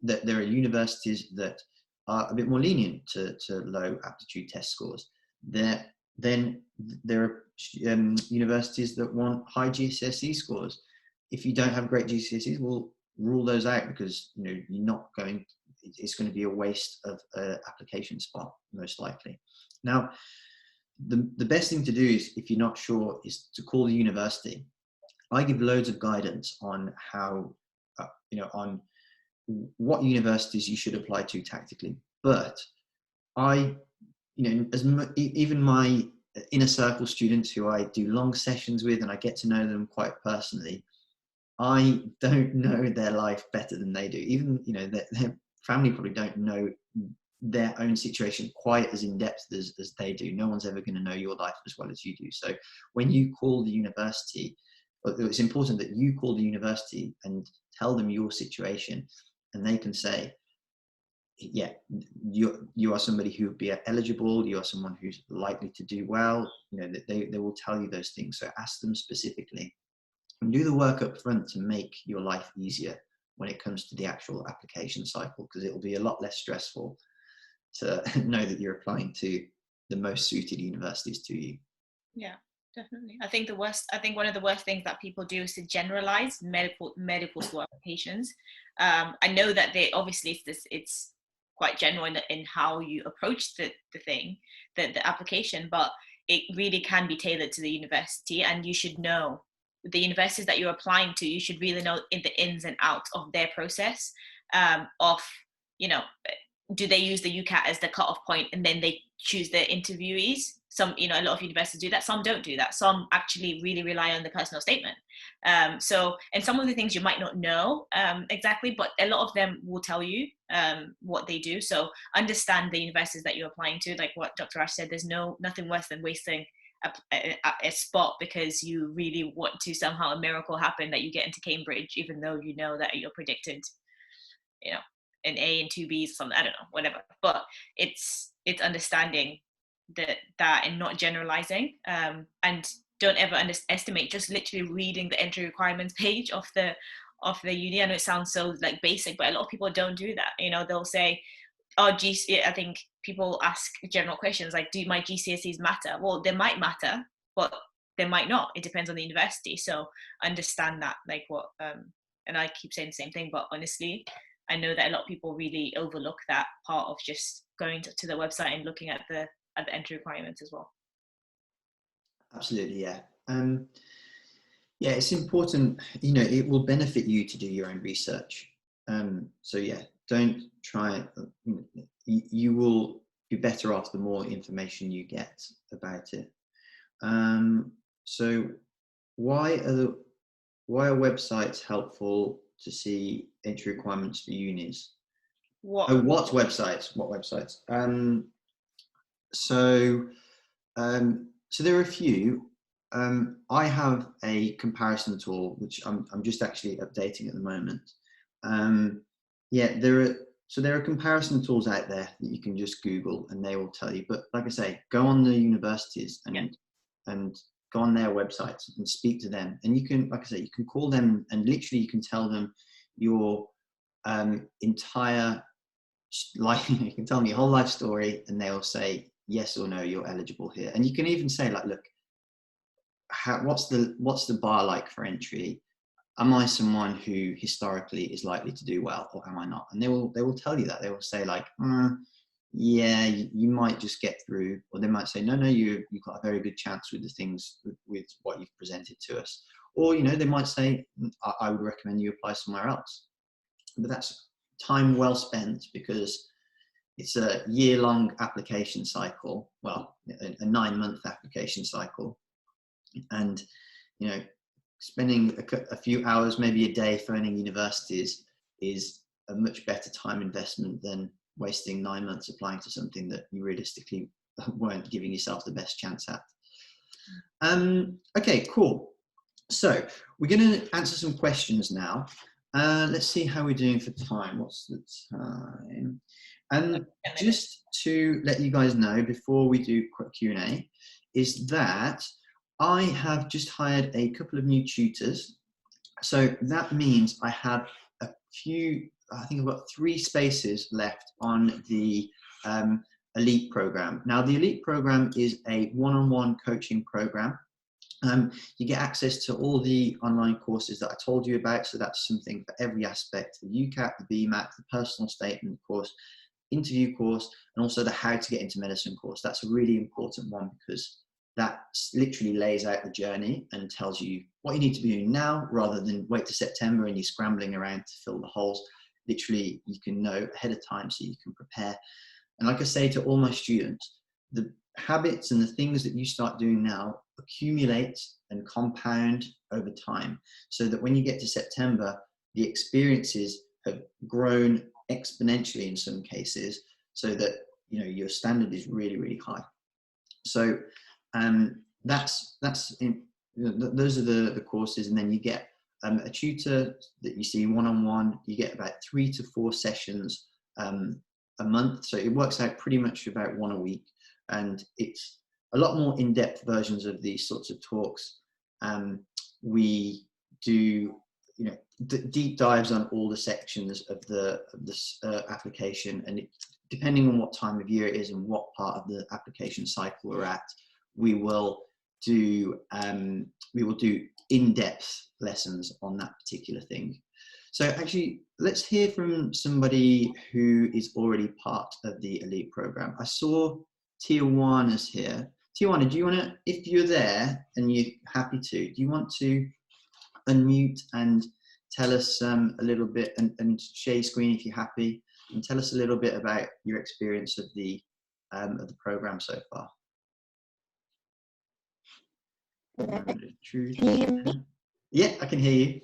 there are universities that are a bit more lenient to low aptitude test scores. Then there are universities that want high GCSE scores. If you don't have great GCSEs, we'll rule those out, because it's going to be a waste of an application spot, most likely. Now, the best thing to do is, if you're not sure, is to call the university. I give loads of guidance on how, on what universities you should apply to tactically. But even my inner circle students who I do long sessions with and I get to know them quite personally, I don't know their life better than they do. Even, their family probably don't know their own situation quite as in depth as they do. No one's ever going to know your life as well as you do. So when you call the university, it's important that you call the university and tell them your situation, and they can say, yeah, you are somebody who would be eligible, you are someone who's likely to do well. They will tell you those things. So ask them specifically and do the work up front to make your life easier when it comes to the actual application cycle, because it will be a lot less stressful to know that you're applying to the most suited universities to you. Yeah, definitely. I think one of the worst things that people do is to generalize medical school applications. I know that it's quite general in how you approach the application, but it really can be tailored to the university, and you should know the universities that you're applying to. You should really know in the ins and outs of their process, do they use the UCAT as the cutoff point and then they choose their interviewees? Some, a lot of universities do that. Some don't do that. Some actually really rely on the personal statement. And some of the things you might not know exactly, but a lot of them will tell you what they do. So understand the universities that you're applying to. Like what Dr. Ash said, there's nothing worse than wasting a spot because you really want to somehow a miracle happen that you get into Cambridge, even though you know that you're predicted, an A and 2 Bs or something, I don't know, whatever. But it's understanding that and not generalizing, and don't ever underestimate just literally reading the entry requirements page of the uni. I know it sounds so like basic, but a lot of people don't do that. They'll say, I think people ask general questions like, do my GCSEs matter? Well, they might matter, but they might not. It depends on the university. So understand that, like what, and I keep saying the same thing, but honestly, I know that a lot of people really overlook that part of just going to the website and looking at the entry requirements as well. Absolutely, yeah. Yeah, it's important. It will benefit you to do your own research. So yeah, don't try. You will be better off the more information you get about it. So why are websites helpful to see entry requirements for unis? What websites? So there are a few. I have a comparison tool, which I'm just actually updating at the moment. Yeah, there are comparison tools out there that you can just Google and they will tell you. But like I say, go on the universities and go on their websites and speak to them. And you can, like I say, you can call them and literally you can tell them your entire life. You can tell them your whole life story, and they'll say yes or no, you're eligible here. And you can even say like, look, what's the bar like for entry? Am I someone who historically is likely to do well, or am I not? And they will tell you that. They will say like, yeah, you might just get through, or they might say, no, you've got a very good chance with the things with what you've presented to us. Or, you know, they might say, I would recommend you apply somewhere else. But that's time well spent, because it's a year-long application cycle. Well, a 9-month application cycle. And, you know, spending a few hours, maybe a day phoning universities is a much better time investment than wasting 9 months applying to something that you realistically weren't giving yourself the best chance at. Okay, cool. So we're going to answer some questions now. Let's see how we're doing for time. What's the time? And just to let you guys know before we do quick Q&A, is that I have just hired a couple of new tutors. So that means I have a few, I think I've got 3 spaces left on the Elite program. Now the Elite program is a one-on-one coaching program. You get access to all the online courses that I told you about. So that's something for every aspect: the UCAT, the BMAT, the personal statement course, interview course, and also the how to get into medicine course. That's a really important one, because that literally lays out the journey and tells you what you need to be doing now, rather than wait to September and you're scrambling around to fill the holes. Literally, you can know ahead of time so you can prepare. And like I say to all my students, the habits and the things that you start doing now accumulate and compound over time, so that when you get to September, the experiences have grown exponentially in some cases, so that, you know, your standard is really, really high. So those are the courses. And then you get a tutor that you see one-on-one. You get about 3 to 4 sessions a month. So it works out pretty much about 1 a week. And it's a lot more in-depth versions of these sorts of talks. We do, you know, deep dives on all the sections of the application, and depending on what time of year it is and what part of the application cycle we're at, we will do in-depth lessons on that particular thing. So actually, let's hear from somebody who is already part of the Elite program. I saw Tijuana's here. Tijuana, do you want to, if you're there and you're happy to, do you want to unmute and tell us a little bit, and share your screen if you're happy, and tell us a little bit about your experience of the program so far? Can you hear me? Yeah, I can hear you.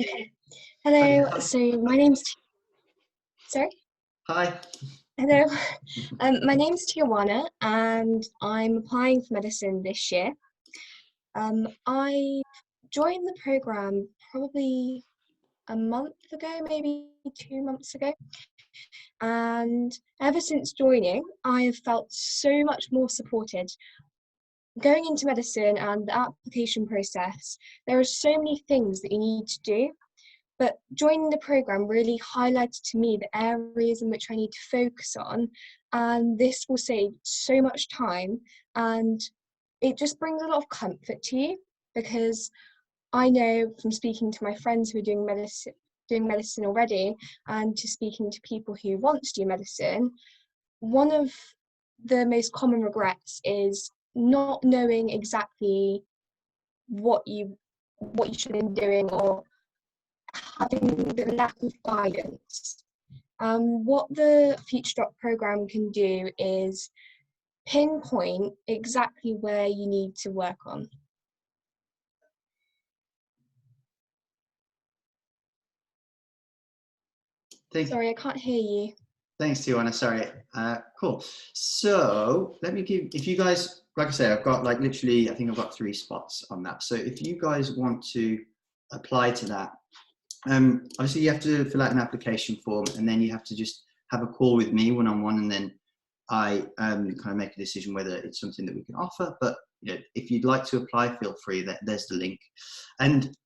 Okay. Hello. Okay. So my name's sorry. Hi. Hello. My name's Tijuana, and I'm applying for medicine this year. I joined the program probably a month ago, maybe 2 months ago. And ever since joining, I have felt so much more supported. Going into medicine and the application process, there are so many things that you need to do, but joining the program really highlighted to me the areas in which I need to focus on, and this will save so much time, and it just brings a lot of comfort to you, because I know from speaking to my friends who are doing medicine already, and to speaking to people who want to do medicine, one of the most common regrets is not knowing exactly what you should have been doing, or having the lack of guidance. What the Future Doc program can do is pinpoint exactly where you need to work on. Sorry, I can't hear you. Thanks, Tijuana. Sorry. Cool. So let me give, if you guys like I say, I've got like literally, I think I've got 3 spots on that. So if you guys want to apply to that, obviously you have to fill out an application form, and then you have to just have a call with me one-on-one, and then I kind of make a decision whether it's something that we can offer. But you know, if you'd like to apply, feel free. There's the link. And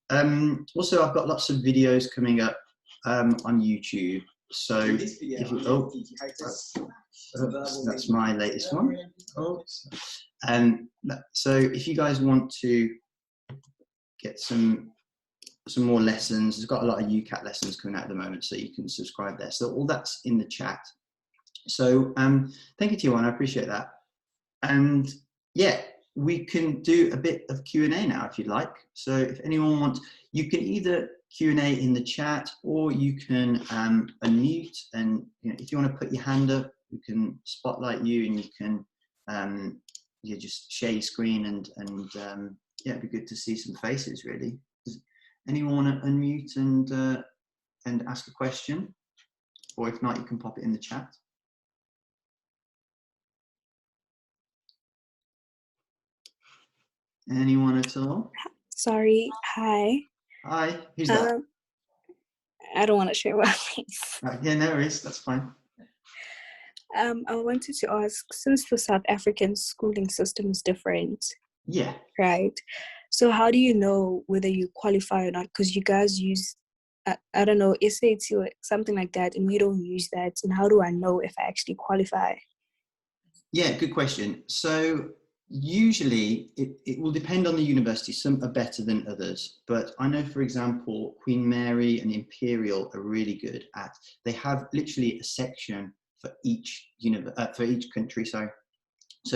also, I've got lots of videos coming up on YouTube. So if you, that's my latest one. So if you guys want to get some more lessons, there's got a lot of UCAT lessons coming out at the moment, so you can subscribe there. So all that's in the chat. So thank you, Tijuana, I appreciate that. And yeah, we can do a bit of Q&A now if you'd like. So if anyone wants, you can either Q&A in the chat, or you can unmute, and you know, if you want to put your hand up, we can spotlight you, and you can you just share your screen, and yeah, it'd be good to see some faces really. Does anyone want to unmute and ask a question? Or if not, you can pop it in the chat. Anyone at all? Sorry, hi. Hi, who's that? I don't want to share my face. Yeah, no worries, that's fine. I wanted to ask, since the South African schooling system is different, Yeah. right? So how do you know whether you qualify or not? Because you guys use, I don't know, SAT or something like that, and we don't use that. And how do I know if I actually qualify? Yeah, good question. So usually it will depend on the university. Some are better than others, but I know, for example, Queen Mary and Imperial are really good at, they have literally a section for each country. So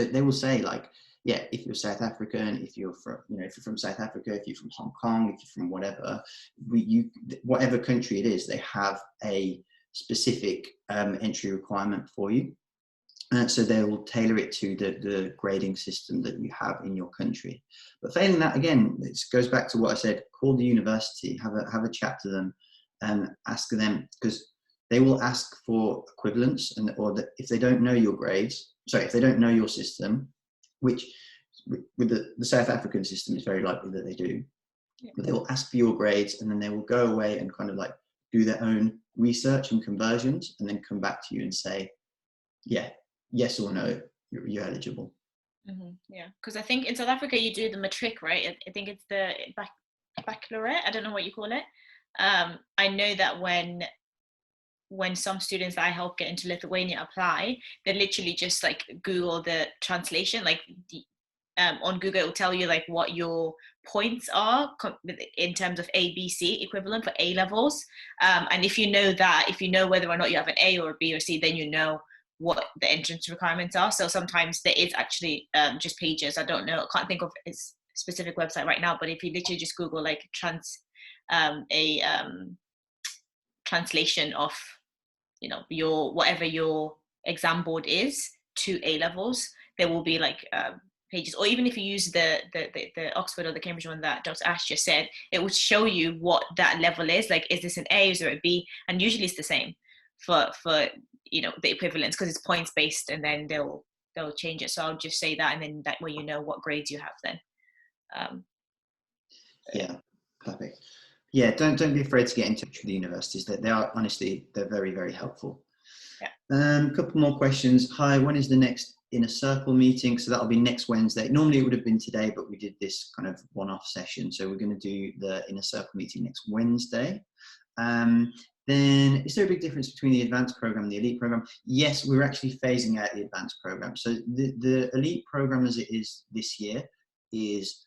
they will say, like, yeah, if you're South African, if you're from, you know, if you're from South Africa, if you're from Hong Kong, if you're from whatever, whatever country it is, they have a specific entry requirement for you. So they will tailor it to the grading system that you have in your country. But failing that, again, it goes back to what I said, call the university, have a chat to them, and ask them, because they will ask for equivalence, if they don't know your grades, if they don't know your system, which with the South African system is very likely that they do, yeah. But they will ask for your grades, and then they will go away and kind of like do their own research and conversions, and then come back to you and say, yeah, yes or no, you're eligible. Mm-hmm. Yeah, because I think in South Africa you do the matric, right? I think it's the baccalaureate. I don't know what you call it. I know that when some students that I help get into Lithuania apply, they literally just like Google the translation, like on Google it will tell you like what your points are in terms of A, B, C equivalent for A levels. And if you know that, if you know whether or not you have an A or a B or C, then you know what the entrance requirements are. So sometimes there is actually just pages. I don't know, I can't think of a specific website right now, but if you literally just Google like translation of, you know, your whatever your exam board is to A levels, there will be like pages. Or even if you use the Oxford or the Cambridge one that Dr. Ash just said, it will show you what that level is. Like, is this an A, is there a B? And usually it's the same for you know, the equivalence, because it's points based, and then they'll change it. So I'll just say that, and then that way you know what grades you have then. Yeah, perfect. Yeah, don't be afraid to get in touch with the universities. They are, honestly, they're very, very helpful. Yeah. Couple more questions. Hi, when is the next Inner Circle meeting? So that'll be next Wednesday. Normally it would have been today, but we did this kind of one-off session. So we're going to do the Inner Circle meeting next Wednesday. Then is there a big difference between the advanced program and the elite program? Yes, we're actually phasing out the advanced program. So the elite program as it is this year is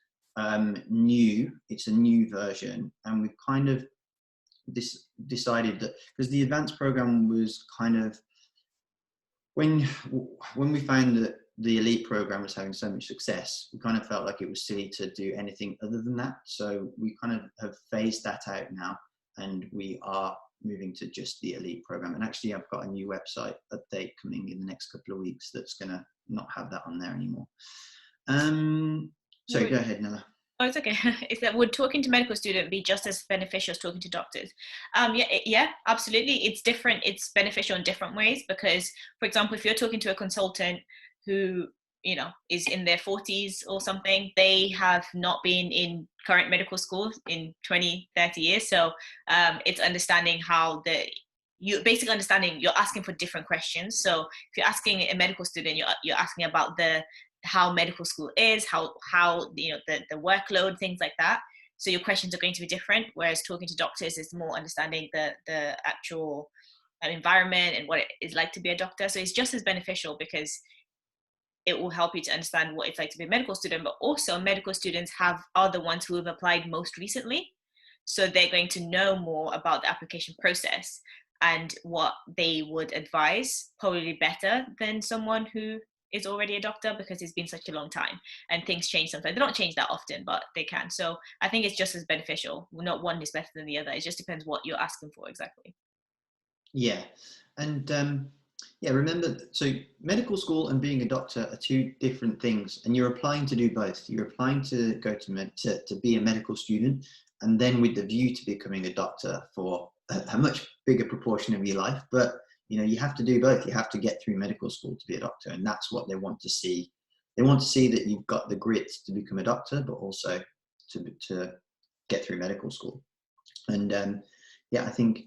new. It's a new version, and we've kind of decided that, because the advanced program was kind of, when we found that the elite program was having so much success, we kind of felt like it was silly to do anything other than that. So we kind of have phased that out now, and we are moving to just the elite program. And actually I've got a new website update coming in the next couple of weeks that's going to not have that on there anymore. So go ahead, Nella. Oh, it's okay. Is that, would talking to medical student be just as beneficial as talking to doctors? Yeah, absolutely. It's different. It's beneficial in different ways, because, for example, if you're talking to a consultant who you know, is in their 40s or something, they have not been in current medical school in 20-30 years. So it's understanding how you're basically understanding, you're asking for different questions. So if you're asking a medical student, you're asking about how medical school is, how you know, the workload, things like that. So your questions are going to be different, whereas talking to doctors is more understanding the actual environment and what it is like to be a doctor. So it's just as beneficial because it will help you to understand what it's like to be a medical student, but also medical students are the ones who have applied most recently. So they're going to know more about the application process and what they would advise, probably better than someone who is already a doctor, because it's been such a long time and things change sometimes. They don't change that often, but they can. So I think it's just as beneficial. Not one is better than the other. It just depends what you're asking for exactly. Yeah. And yeah, remember, so medical school and being a doctor are two different things, and you're applying to do both. You're applying to go to be a medical student, and then with the view to becoming a doctor for a much bigger proportion of your life. But you know, you have to do both. You have to get through medical school to be a doctor, and that's what they want to see. They want to see that you've got the grit to become a doctor, but also to get through medical school. And yeah, I think,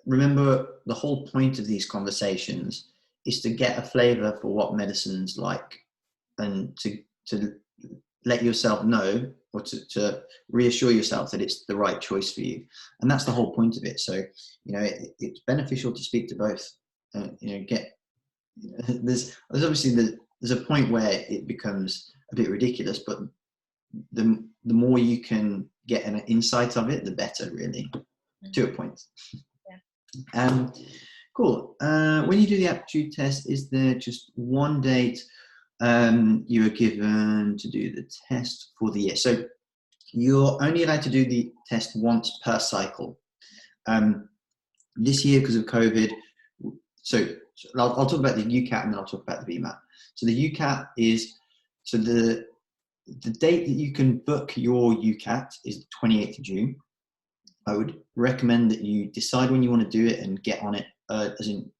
remember, the whole point of these conversations is to get a flavor for what medicine's like, and to let yourself know, or to reassure yourself that it's the right choice for you. And that's the whole point of it. So, you know, it's beneficial to speak to both. You know, there's obviously there's a point where it becomes a bit ridiculous, but the more you can get an insight of it, the better, really, to a point. Cool. When you do the aptitude test, is there just one date you are given to do the test for the year? So you're only allowed to do the test once per cycle. This year, because of COVID, so I'll talk about the UCAT and then I'll talk about the BMAT. So the UCAT is, so the date that you can book your UCAT is the 28th of June. I would recommend that you decide when you want to do it and get on it, as in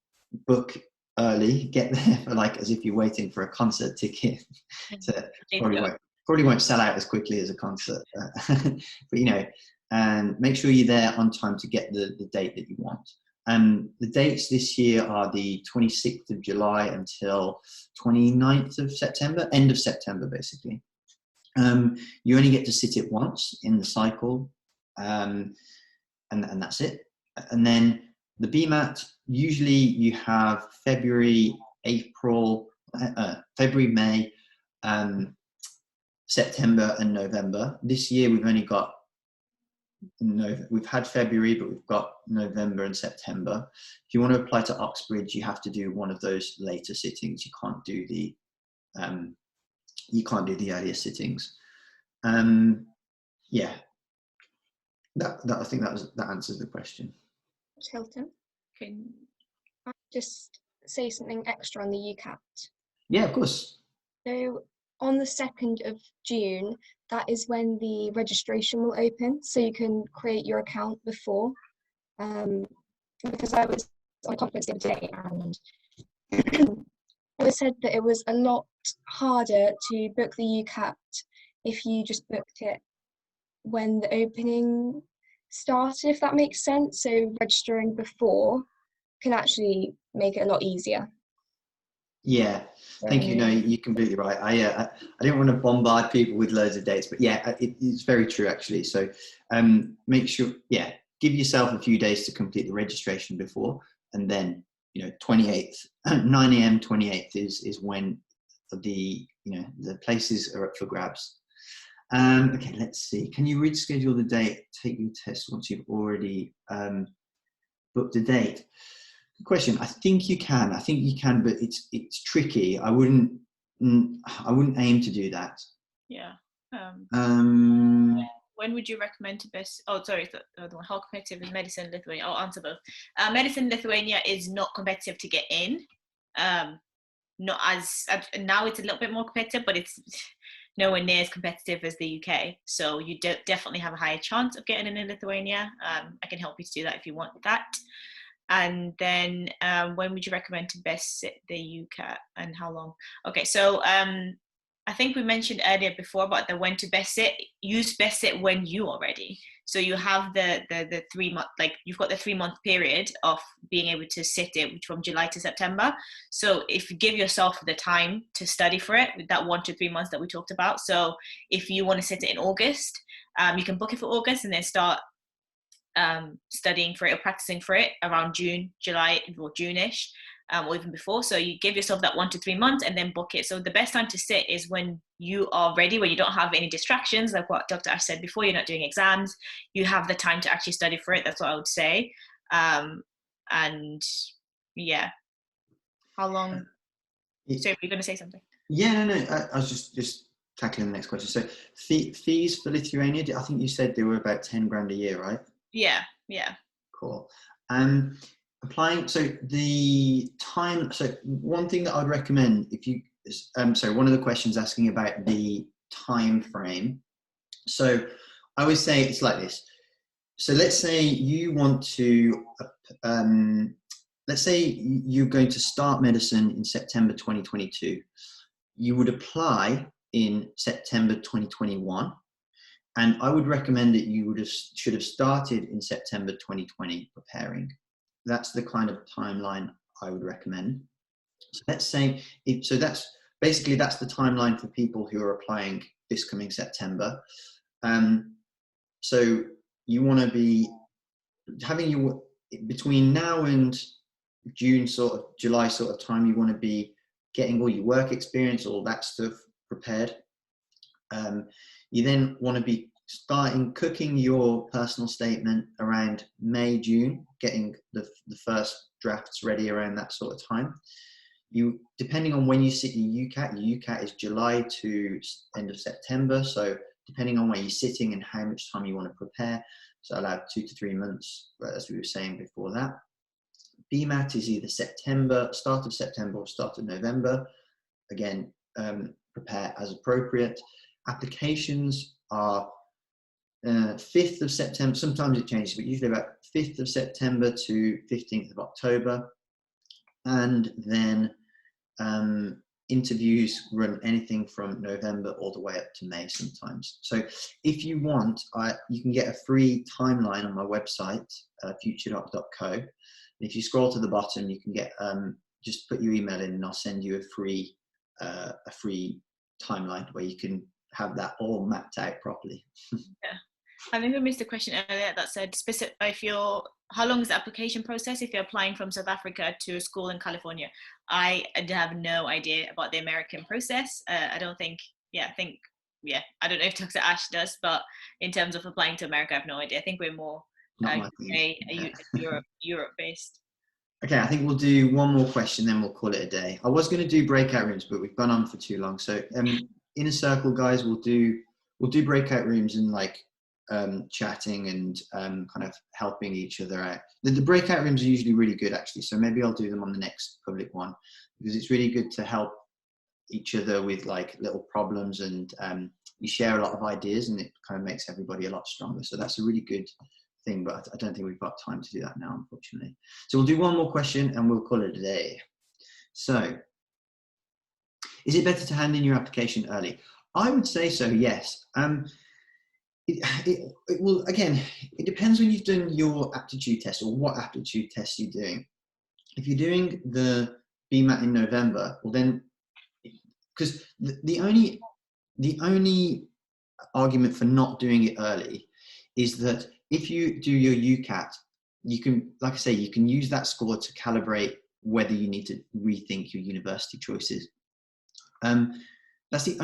book early, get there for like as if you're waiting for a concert ticket. So probably won't sell out as quickly as a concert, but you know, and make sure you're there on time to get the date that you want. And the dates this year are the 26th of July until 29th of September, end of September, basically. You only get to sit it once in the cycle. And that's it. And then the BMAT, usually you have February, May, September and November. This year we've only got, we've had February, but we've got November and September. If you want to apply to Oxbridge, you have to do one of those later sittings. You can't do the earlier sittings. Yeah. That I think that answers the question. Hilton, can I just say something extra on the UCAT? Yeah, of course. So on the 2nd of June, that is when the registration will open, so you can create your account before. Because I was on a conference the other day, and it was said that it was a lot harder to book the UCAT if you just booked it when the opening started, if that makes sense. So registering before can actually make it a lot easier. Yeah, thank you. No, you're completely right. I didn't want to bombard people with loads of dates, but yeah, it's very true actually. So make sure, give yourself a few days to complete the registration before, and then 28th, 9 a.m. 28th is when the places are up for grabs. Okay, let's see. Can you reschedule the date, take your test once you've already booked a date? Good question. I think you can, but it's tricky. I wouldn't aim to do that. Yeah. When would you recommend to best? Oh, sorry, how competitive is Medicine Lithuania? I'll answer both. Medicine Lithuania is not competitive to get in. Not as now it's a little bit more competitive, but it's nowhere near as competitive as the UK. So you definitely have a higher chance of getting in Lithuania. I can help you to do that if you want that. And then when would you recommend to best sit the UCAT and how long? Okay, so I think we mentioned earlier before about the when to best sit. Use best sit when you are ready. So you have the 3 month, like you've got the 3 month period of being able to sit it, which from July to September. So if you give yourself the time to study for it, with that 1 to 3 months that we talked about. So if you want to sit it in August, you can book it for August and then start studying for it or practicing for it around June, July, or June-ish, or even before. So you give yourself that 1 to 3 months and then book it. So the best time to sit is when you are ready, when you don't have any distractions, like what Dr. Ash said before, you're not doing exams, you have the time to actually study for it. That's what I would say. And yeah, how long? So you're going to say something? Yeah, no, I was just tackling the next question. So fees for Lithuania, I think you said they were about 10 grand a year, right? Yeah. Cool. Applying, so the time, so one thing that I'd recommend if you, so one of the questions asking about the time frame. So I would say it's like this. So let's say you want to, let's say you're going to start medicine in September 2022. You would apply in September 2021. And I would recommend that you should have started in September 2020 preparing. That's the kind of timeline I would recommend. So let's say, so that's basically, that's the timeline for people who are applying this coming September. So you want to be having your, between now and June, sort of July sort of time, you want to be getting all your work experience, all that stuff prepared. You then want to be cooking your personal statement around May, June, getting the first drafts ready around that sort of time. You, depending on when you sit your UCAT is July to end of September. So depending on where you're sitting and how much time you want to prepare, so allow 2 to 3 months, as we were saying before that. BMAT is either September, start of September or start of November. Again, prepare as appropriate. Applications are 5th of September, sometimes it changes, but usually about 5th of September to 15th of October. And then interviews run anything from November all the way up to May sometimes. So if you want, you can get a free timeline on my website, futuredoc.co. And if you scroll to the bottom, you can get, just put your email in and I'll send you a free timeline where you can have that all mapped out properly. Yeah. I think we missed a question earlier that said, how long is the application process if you're applying from South Africa to a school in California? I have no idea about the American process. I don't think, I don't know if Dr. Ash does, but in terms of applying to America, I have no idea. I think we're more Europe based. Okay, I think we'll do one more question, then we'll call it a day. I was going to do breakout rooms, but we've gone on for too long. So in a circle, guys, we'll do breakout rooms and like chatting and kind of helping each other out. The breakout rooms are usually really good, actually. So maybe I'll do them on the next public one because it's really good to help each other with like little problems, and you share a lot of ideas, and it kind of makes everybody a lot stronger. So that's a really good thing, but I don't think we've got time to do that now, unfortunately. So we'll do one more question and we'll call it a day. So, is it better to hand in your application early? I would say so, yes. It will, again, it depends when you've done your aptitude test or what aptitude test you're doing. If you're doing the BMAT in November, well then, because the only argument for not doing it early is that if you do your UCAT, you can, like I say, you can use that score to calibrate whether you need to rethink your university choices. That's the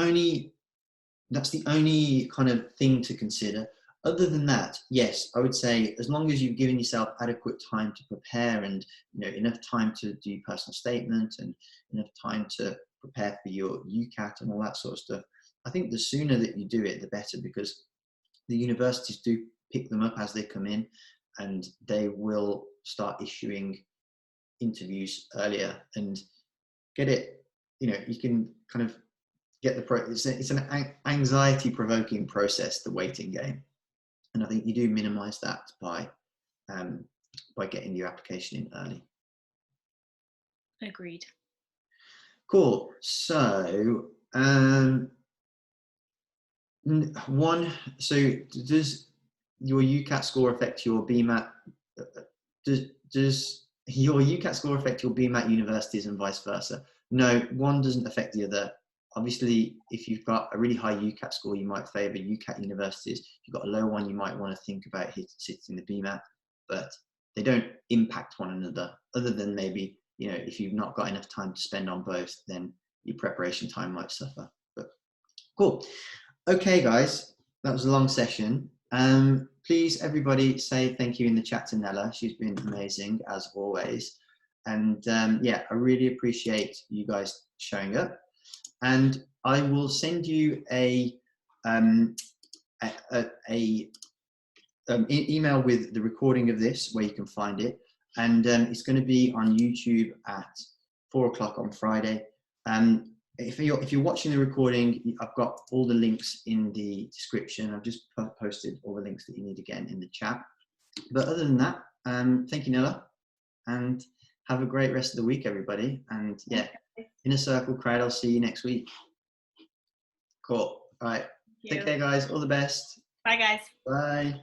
only kind of thing to consider. Other than that, yes, I would say as long as you've given yourself adequate time to prepare and enough time to do personal statement and enough time to prepare for your UCAT and all that sort of stuff, I think the sooner that you do it, the better, because the universities do pick them up as they come in and they will start issuing interviews earlier and get it, you can kind of get it's an anxiety provoking process, the waiting game. And I think you do minimize that by by getting your application in early. Agreed. Cool. So, so does your UCAT score affect your BMAT? Does your UCAT score affect your BMAT universities and vice versa? No, one doesn't affect the other. Obviously, if you've got a really high UCAT score, you might favour UCAT universities. If you've got a low one, you might want to think about sitting the BMAT, but they don't impact one another, other than maybe, you know, if you've not got enough time to spend on both, then your preparation time might suffer. But cool. Okay, guys, that was a long session. Please, everybody, say thank you in the chat to Nella. She's been amazing, as always. And yeah, I really appreciate you guys showing up. And I will send you a email with the recording of this, where you can find it. And it's going to be on YouTube at 4 o'clock on Friday. If you're watching the recording, I've got all the links in the description. I've just posted all the links that you need again in the chat. But other than that, thank you, Nella, and have a great rest of the week, everybody. And yeah, Inner Circle crowd, I'll see you next week. Cool. All right. Take care, guys. All the best. Bye, guys. Bye.